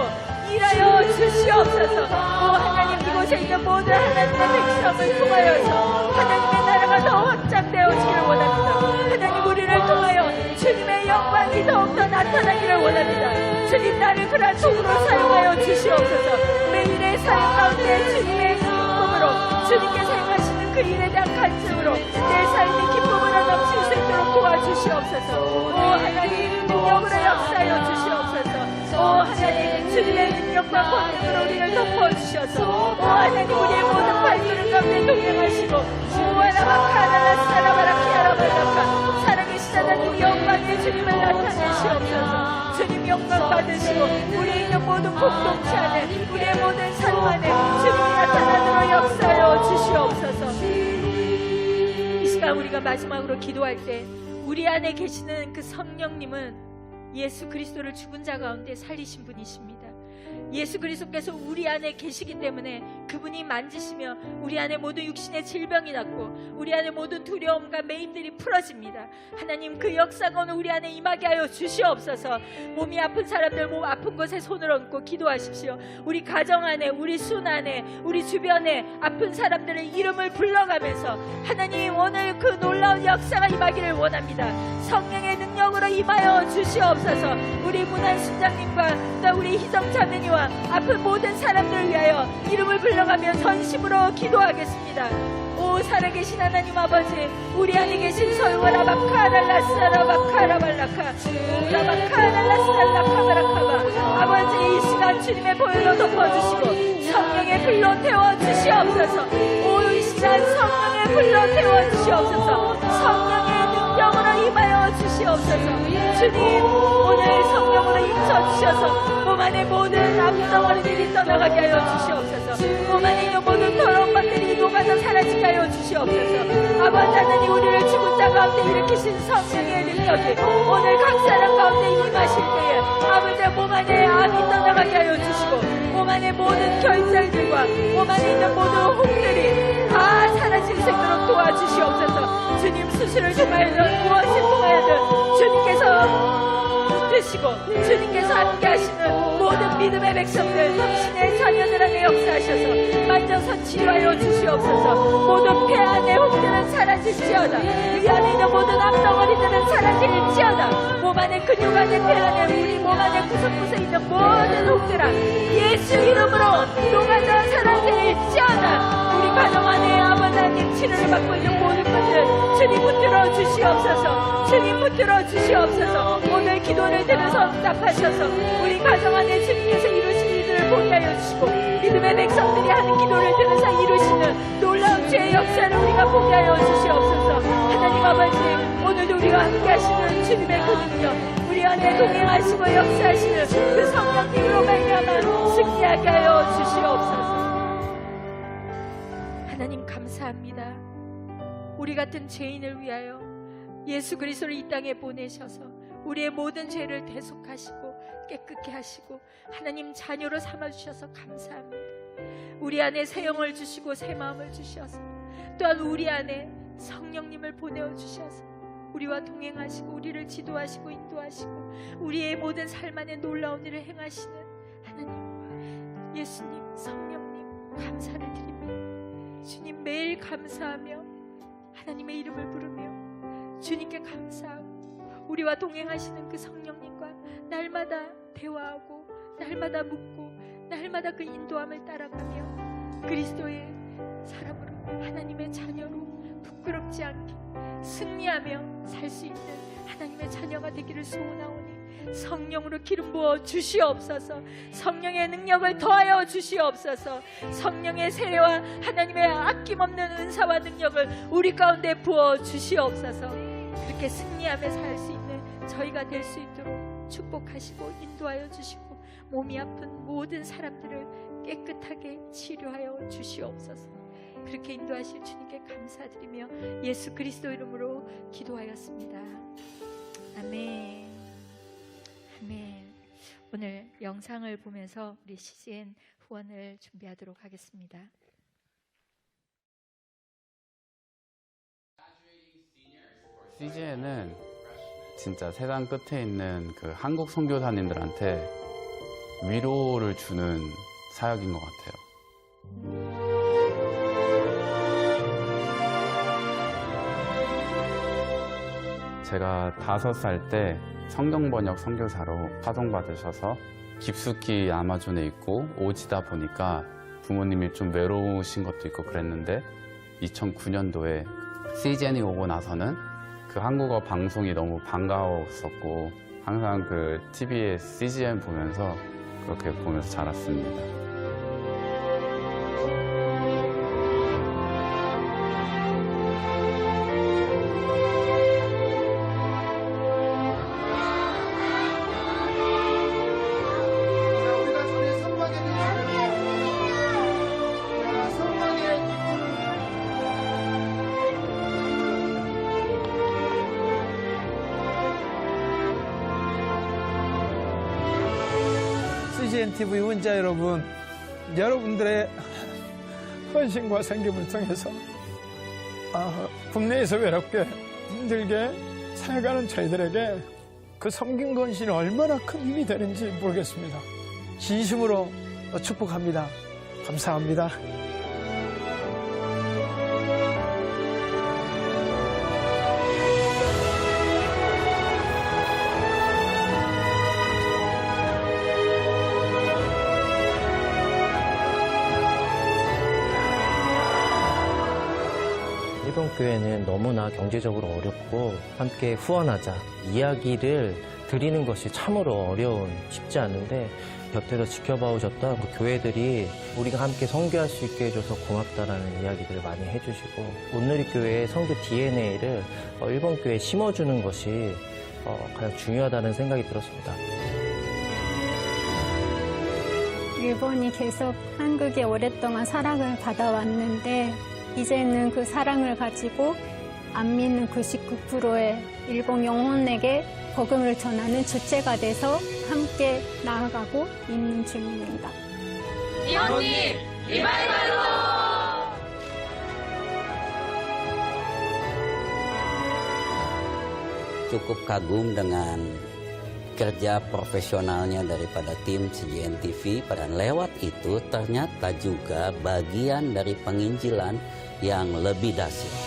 일하여 주시옵소서. 오 하나님, 이곳에 있는 모든 하나님의 백성을 통하여서 하나님의 나라가 더 확장되어지기를 원합니다. 하나님, 우리를 통하여 주님의 영광이 더욱더 나타나기를 원합니다. 주님, 나를 그러한 도구로 사용하여 주시옵소서. 매일의 사역 가운데 주님의 기쁨으로, 주님께 사용하시는 그 일에 대한 간증으로 내 삶의 기쁨으로 넘칠 수 있도록 도와주시옵소서. 오 하나님, 능력으로 역사하여 주시옵소서. 오 하나님, 주님의 능력과 권능으로 우리를 덮어주셔서 오 하나님, 우리의 모든 발걸음 가운데 동행하시고 우와라바카라라사라바라키아라바라카 살아계신 하나님 영광의 주님을 나타내시옵소서. 주님 영광 받으시고 우리의 있는 모든 공동체 안에, 우리의 모든 삶 안에 주님이 나타나도록 역사하여 주시옵소서. 이 시간 우리가 마지막으로 기도할 때 우리 안에 계시는 그 성령님은 예수 그리스도를 죽은 자 가운데 살리신 분이십니다. 예수 그리스도께서 우리 안에 계시기 때문에 그분이 만지시며 우리 안에 모든 육신의 질병이 낫고 우리 안에 모든 두려움과 매임들이 풀어집니다. 하나님, 그 역사가 오늘 우리 안에 임하게 하여 주시옵소서. 몸이 아픈 사람들 몸 아픈 곳에 손을 얹고 기도하십시오. 우리 가정 안에, 우리 순 안에, 우리 주변에 아픈 사람들의 이름을 불러가면서 하나님, 오늘 그 놀라운 역사가 임하기를 원합니다. 성령의 능력으로 임하여 주시옵소서. 우리 문안 순장님과 또 우리 희정 자매니와 아픈 모든 사람들을 위하여 이름을 불러가며 전심으로 기도하겠습니다. 오 살아계신 하나님 아버지, 우리 안에 계신 소유와라바카랄라스라바카라발라카 라바카랄라스랄라카바라카바 아버지, 이 시간 주님의 보혈로 덮어주시고 성령의 불로 태워주시옵소서. 오 이 시간 성령의 불로 태워주시옵소서. 성령의 능력으로 임하여 주시옵소서. 주님, 오늘 성령으로 임쳐주셔서 몸 안에 모든 암덩어리들이 떠나가게 하여 주시옵소서. 몸 안에 있는 모든 더러운 것들이 녹아서 사라지게 하여 주시옵소서. 아버지 하나님, 우리를 죽은 자 가운데 일으키신 성령의 능력이 오늘 각 사람 가운데 임하실 때에 아버지, 몸 안에 암이 떠나가게 하여 주시고 몸 안에 모든 결절들과 몸 안에 있는 모든 혹들이 다 사라질 수 있도록 도와주시옵소서. 주님, 수술을 통하여든 무엇을 통하여든 주님께서 붙드시고 주님께서 함께 하시는 모든 믿음의 백성들, 당신의 자녀들 안에 역사하셔서 만져서 치유하여 주시옵소서. 모든 폐 안의 혹들은 사라질지어다. 위 안에 있는 모든 암덩어리들은 사라질지어다. 몸 안에 근육 안에 폐 안에 우리 몸 안에 구석구석에 있는 모든 혹들아 예수 이름으로 녹아져 사라질지어다. 우리 가정 안에 아버지 하나님 치료를 받고 있는 모든 분들 주님 붙들어 주시옵소서. 주님 붙들어 주시옵소서. 오늘 기도를 들어서 응답하셔서 우리 가정 안에 주님께서 이루신 일들을 보게 하여 주시고 믿음의 백성들이 하는 기도를 들어서 이루시는 놀라운 죄의 역사를 우리가 보게 하여 주시옵소서. 하나님 아버지, 오늘도 우리와 함께 하시는 주님의 그 능력, 우리 안에 동행하시고 역사하시는 그 성령님으로 말미암아 승리하게 하여 주시옵소서. 하나님 감사합니다. 우리 같은 죄인을 위하여 예수 그리스도를 이 땅에 보내셔서 우리의 모든 죄를 대속하시고 깨끗게 하시고 하나님 자녀로 삼아주셔서 감사합니다. 우리 안에 새 영을 주시고 새 마음을 주셔서 또한 우리 안에 성령님을 보내어 주셔서 우리와 동행하시고 우리를 지도하시고 인도하시고 우리의 모든 삶 안에 놀라운 일을 행하시는 하나님, 예수님, 성령님 감사를 드립니다. 주님, 매일 감사하며 하나님의 이름을 부르며 주님께 감사하고 우리와 동행하시는 그 성령님과 날마다 대화하고 날마다 묻고 날마다 그 인도함을 따라가며 그리스도의 사람으로 하나님의 자녀로 부끄럽지 않게 승리하며 살 수 있는 하나님의 자녀가 되기를 소원하오니 성령으로 기름 부어 주시옵소서. 성령의 능력을 더하여 주시옵소서. 성령의 세례와 하나님의 아낌없는 은사와 능력을 우리 가운데 부어 주시옵소서. 그렇게 승리하며 살 수 있는 저희가 될 수 있도록 축복하시고 인도하여 주시고 몸이 아픈 모든 사람들을 깨끗하게 치료하여 주시옵소서. 그렇게 인도하실 주님께 감사드리며 예수 그리스도 이름으로 기도하였습니다. 아멘. 아멘. 오늘 영상을 보면서 우리 CGN 후원을 준비하도록 하겠습니다. CGN은 진짜 세상 끝에 있는 그 한국 선교사님들한테 위로를 주는 사역인 것 같아요. 제가 5살 때 성경번역 선교사로 파송받으셔서 깊숙이 아마존에 있고 오지다 보니까 부모님이 좀 외로우신 것도 있고 그랬는데 2009년도에 CGN이 오고 나서는 그 한국어 방송이 너무 반가웠었고 항상 그 TV에 CGN 보면서 그렇게 보면서 자랐습니다. CGN TV 운자 여러분, 여러분들의 헌신과 섬김을 통해서 국내에서 외롭게 힘들게 살아가는 저희들에게 그 섬김 헌신이 얼마나 큰 힘이 되는지 모르겠습니다. 진심으로 축복합니다. 감사합니다. 일본 교회는 너무나 경제적으로 어렵고 함께 후원하자 이야기를 드리는 것이 참으로 어려운 쉽지 않은데 곁에서 지켜봐 오셨던 그 교회들이 우리가 함께 선교할 수 있게 해줘서 고맙다라는 이야기들을 많이 해주시고 온누리 교회의 선교 DNA를 일본 교회에 심어주는 것이 가장 중요하다는 생각이 들었습니다. 일본이 계속 한국에 오랫동안 사랑을 받아왔는데 이제는 그 사랑을 가지고 안 믿는 99%의 일본 영혼에게 복음을 전하는 주체가 돼서 함께 나아가고 있는 중입니다. 이혼님 리바이벌로! Cukup kagum dengan kerja profesionalnya daripada tim CGN TV, dan lewat itu ternyata juga bagian dari penginjilan yang lebih dahsyat.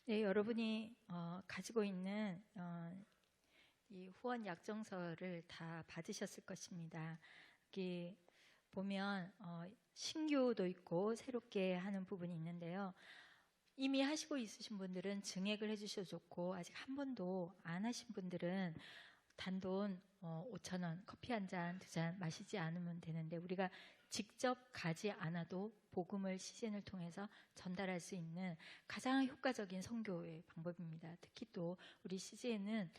네, 여러분이 가지고 있는 이 후원 약정서를 다 받으셨을 것입니다. 여기 보면 신규도 있고 새롭게 하는 부분이 있는데요. 이미 하시고 있으신 분들은 증액을 해주셔도 좋고 아직 한 번도 안 하신 분들은 단돈 5,000원 커피 한 잔, 두 잔 마시지 않으면 되는데 우리가 직접 가지 않아도 복음을 CGN을 통해서 전달할 수 있는 가장 효과적인 선교의 방법입니다. 특히 또 우리 CGN은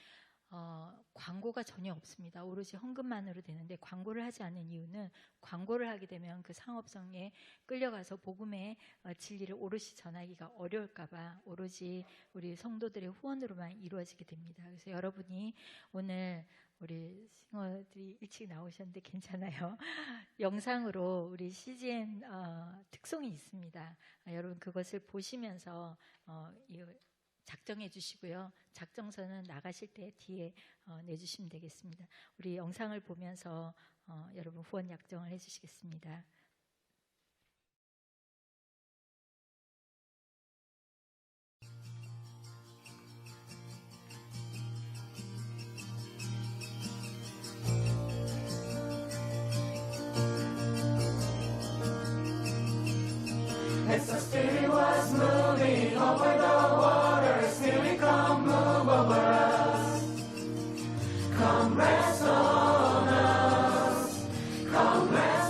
광고가 전혀 없습니다. 오로지 헌금만으로 되는데 광고를 하지 않는 이유는 광고를 하게 되면 그 상업성에 끌려가서 복음의 진리를 오롯이 전하기가 어려울까 봐 오로지 우리 성도들의 후원으로만 이루어지게 됩니다. 그래서 여러분이 오늘 우리 싱어들이 일찍 나오셨는데 괜찮아요. 영상으로 우리 CGN 특송이 있습니다. 여러분 그것을 보시면서 작정해 주시고요. 작정서는 나가실 때 뒤에 내주시면 되겠습니다. 우리 영상을 보면서 여러분 후원 약정을 해주시겠습니다. As the Spirit was moving over the water, Spirit come move over us. Come rest on us. Come rest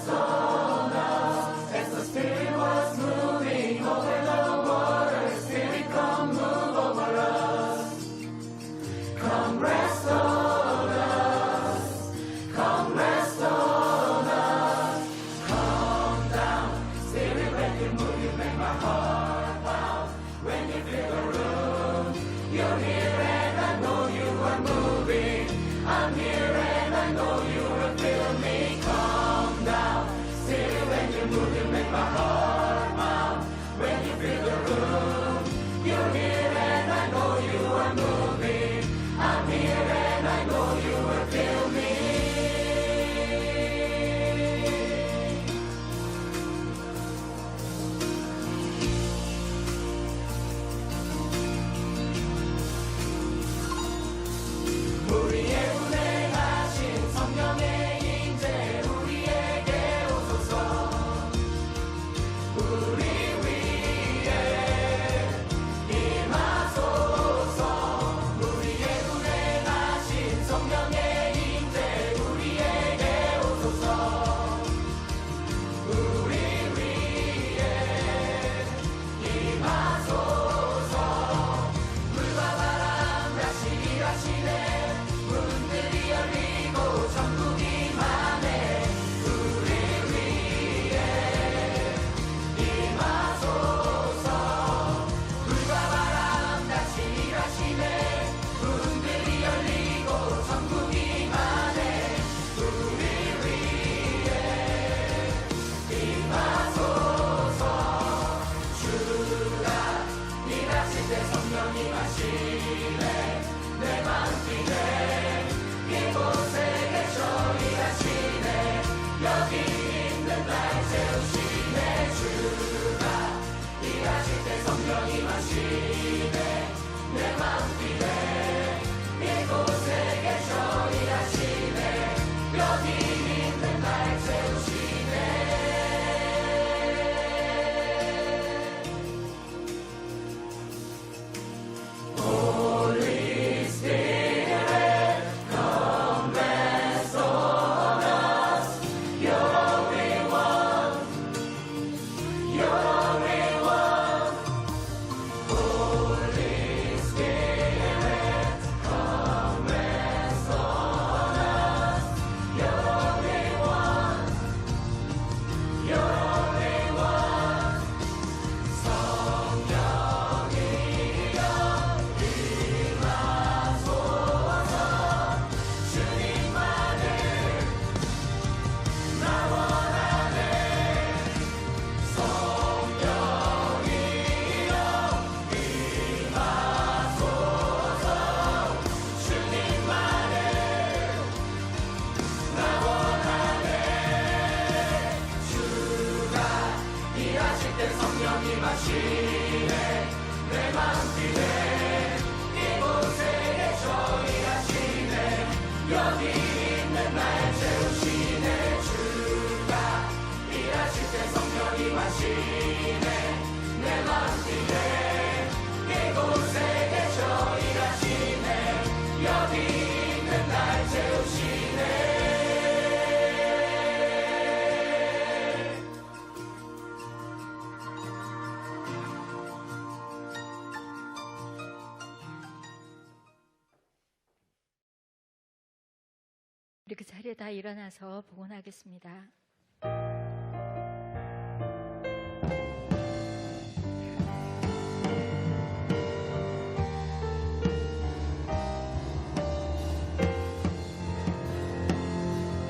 이렇게 자리에 다 일어나서 복원하겠습니다.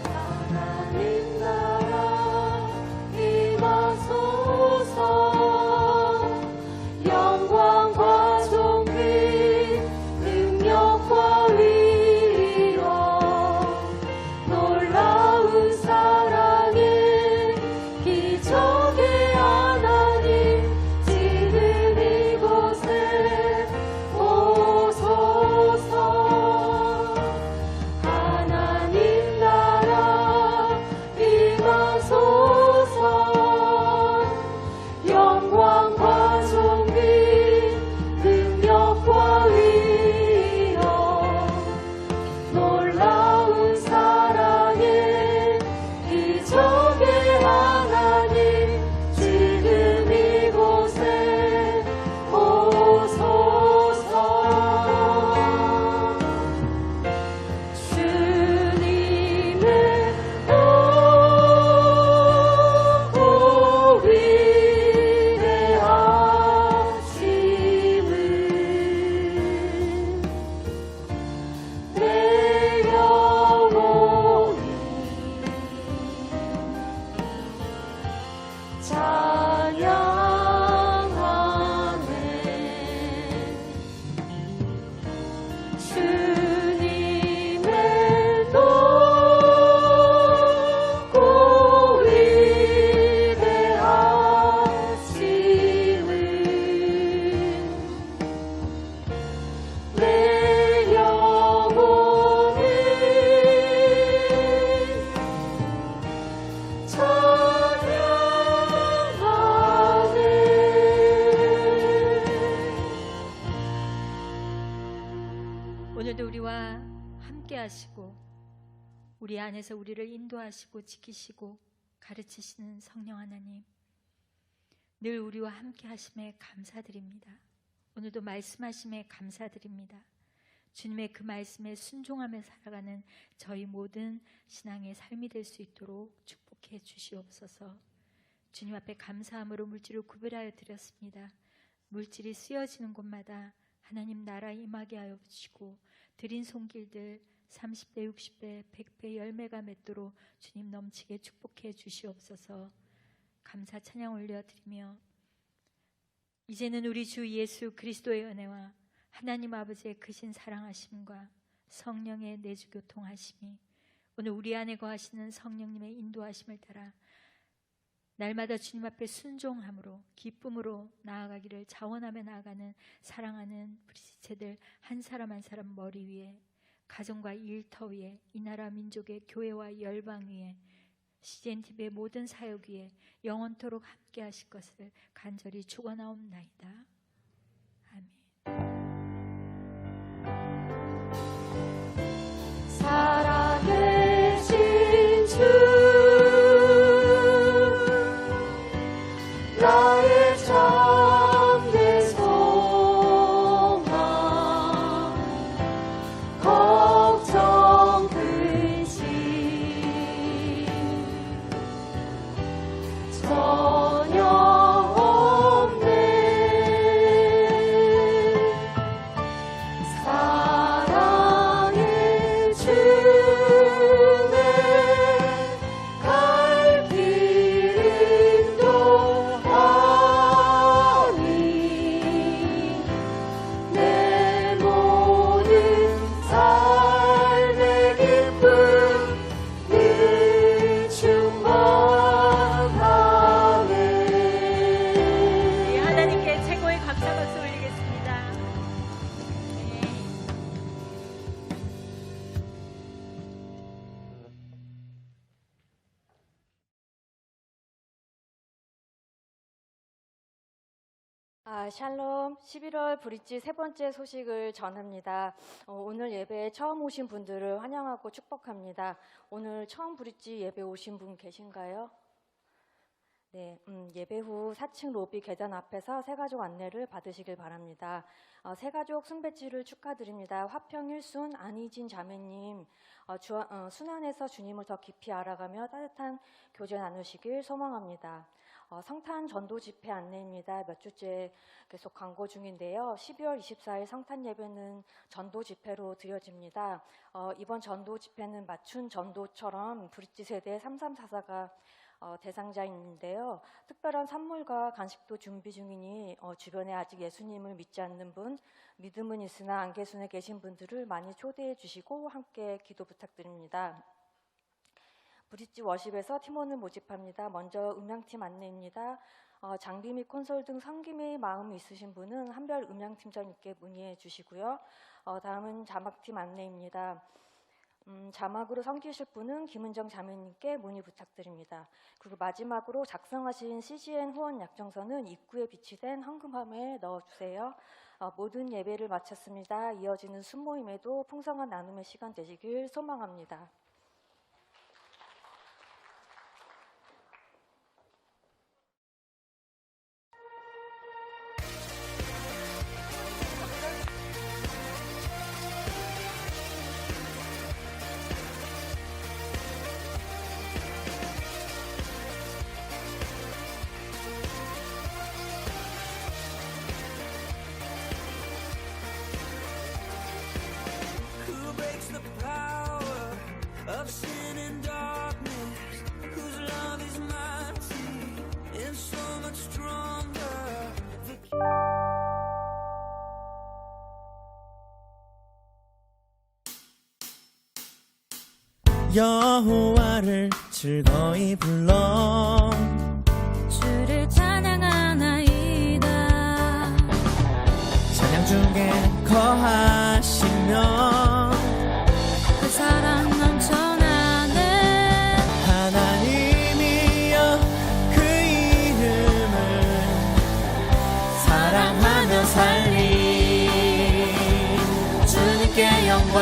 하나님 나라 임하소서. 영광과 존귀 능력과 위력 놀라운 사랑의 기적의 하나님 지금 이곳에 오소서. 하나님 나라 임하소서. 영광과 존귀 능력과 위력 놀라운 사랑의 기적의 하나님 지금 이곳에 오소서. 주님의 오고 위대하심을 내 영혼이 찬양하네. 주님의 높고 위대하심을 내 영혼이 찬양하네. 오늘도 우리와 함께 하시고 우리 안에서 우리를 인도하시고 지키시고 가르치시는 성령 하나님, 늘 우리와 함께 하심에 감사드립니다. 오늘도 말씀하심에 감사드립니다. 주님의 그 말씀에 순종하며 살아가는 저희 모든 신앙의 삶이 될 수 있도록 축복해 주시옵소서. 주님 앞에 감사함으로 물질을 구별하여 드렸습니다. 물질이 쓰여지는 곳마다 하나님 나라 임하게 하여 주시고 드린 손길들 30배, 60배, 100배 열매가 맺도록 주님 넘치게 축복해 주시옵소서. 감사 찬양 올려드리며 이제는 우리 주 예수 그리스도의 은혜와 하나님 아버지의 크신 사랑하심과 성령의 내주 교통하심이 오늘 우리 안에 거하시는 성령님의 인도하심을 따라 날마다 주님 앞에 순종함으로 기쁨으로 나아가기를 자원하며 나아가는 사랑하는 브리지체들 한 사람 한 사람 머리 위에, 가정과 일터 위에, 이 나라 민족의 교회와 열방 위에, CGNTV의 모든 사역 위에 영원토록 함께 하실 것을 간절히 축원하옵나이다. 아멘. 살아계신 주 나의 참된 소망 걱정 근심 전혀 없네. 사랑의 주내 갈 길은 또하니 내 모든 삶의 기쁨 늘 충만하네. 하나님께 최고의 감사 박수 올리겠습니다. 네. 샬롬, 11월 브릿지 세 번째 소식을 전합니다. 오늘 예배에 처음 오신 분들을 환영하고 축복합니다. 오늘 처음 브릿지 예배 오신 분 계신가요? 네, 예배 후 4층 로비 계단 앞에서 새가족 안내를 받으시길 바랍니다. 새가족 순배지를 축하드립니다. 화평 1순 안희진 자매님, 순환에서 주님을 더 깊이 알아가며 따뜻한 교제 나누시길 소망합니다. 성탄 전도 집회 안내입니다. 몇 주째 계속 광고 중인데요. 12월 24일 성탄 예배는 전도 집회로 드려집니다. 이번 전도 집회는 맞춤 전도처럼 브릿지 세대 3344가 대상자인데요. 특별한 선물과 간식도 준비 중이니 주변에 아직 예수님을 믿지 않는 분, 믿음은 있으나 안개순에 계신 분들을 많이 초대해 주시고 함께 기도 부탁드립니다. 브릿지 워십에서 팀원을 모집합니다. 먼저 음향팀 안내입니다. 장비 및 콘솔 등 섬김의 마음이 있으신 분은 한별 음향팀장님께 문의해 주시고요. 다음은 자막팀 안내입니다. 자막으로 섬기실 분은 김은정 자매님께 문의 부탁드립니다. 그리고 마지막으로 작성하신 CGN 후원 약정서는 입구에 비치된 헌금함에 넣어주세요. 모든 예배를 마쳤습니다. 이어지는 순모임에도 풍성한 나눔의 시간 되시길 소망합니다. Of sin and darkness, whose love is mighty and so much stronger. 여호와를 즐거이 불러 주를 찬양하나이다. 찬양 중에 거하시며 그 사랑 넘쳐나네. 하나님이여 그 이름을 사랑하며 살리 주님께 영광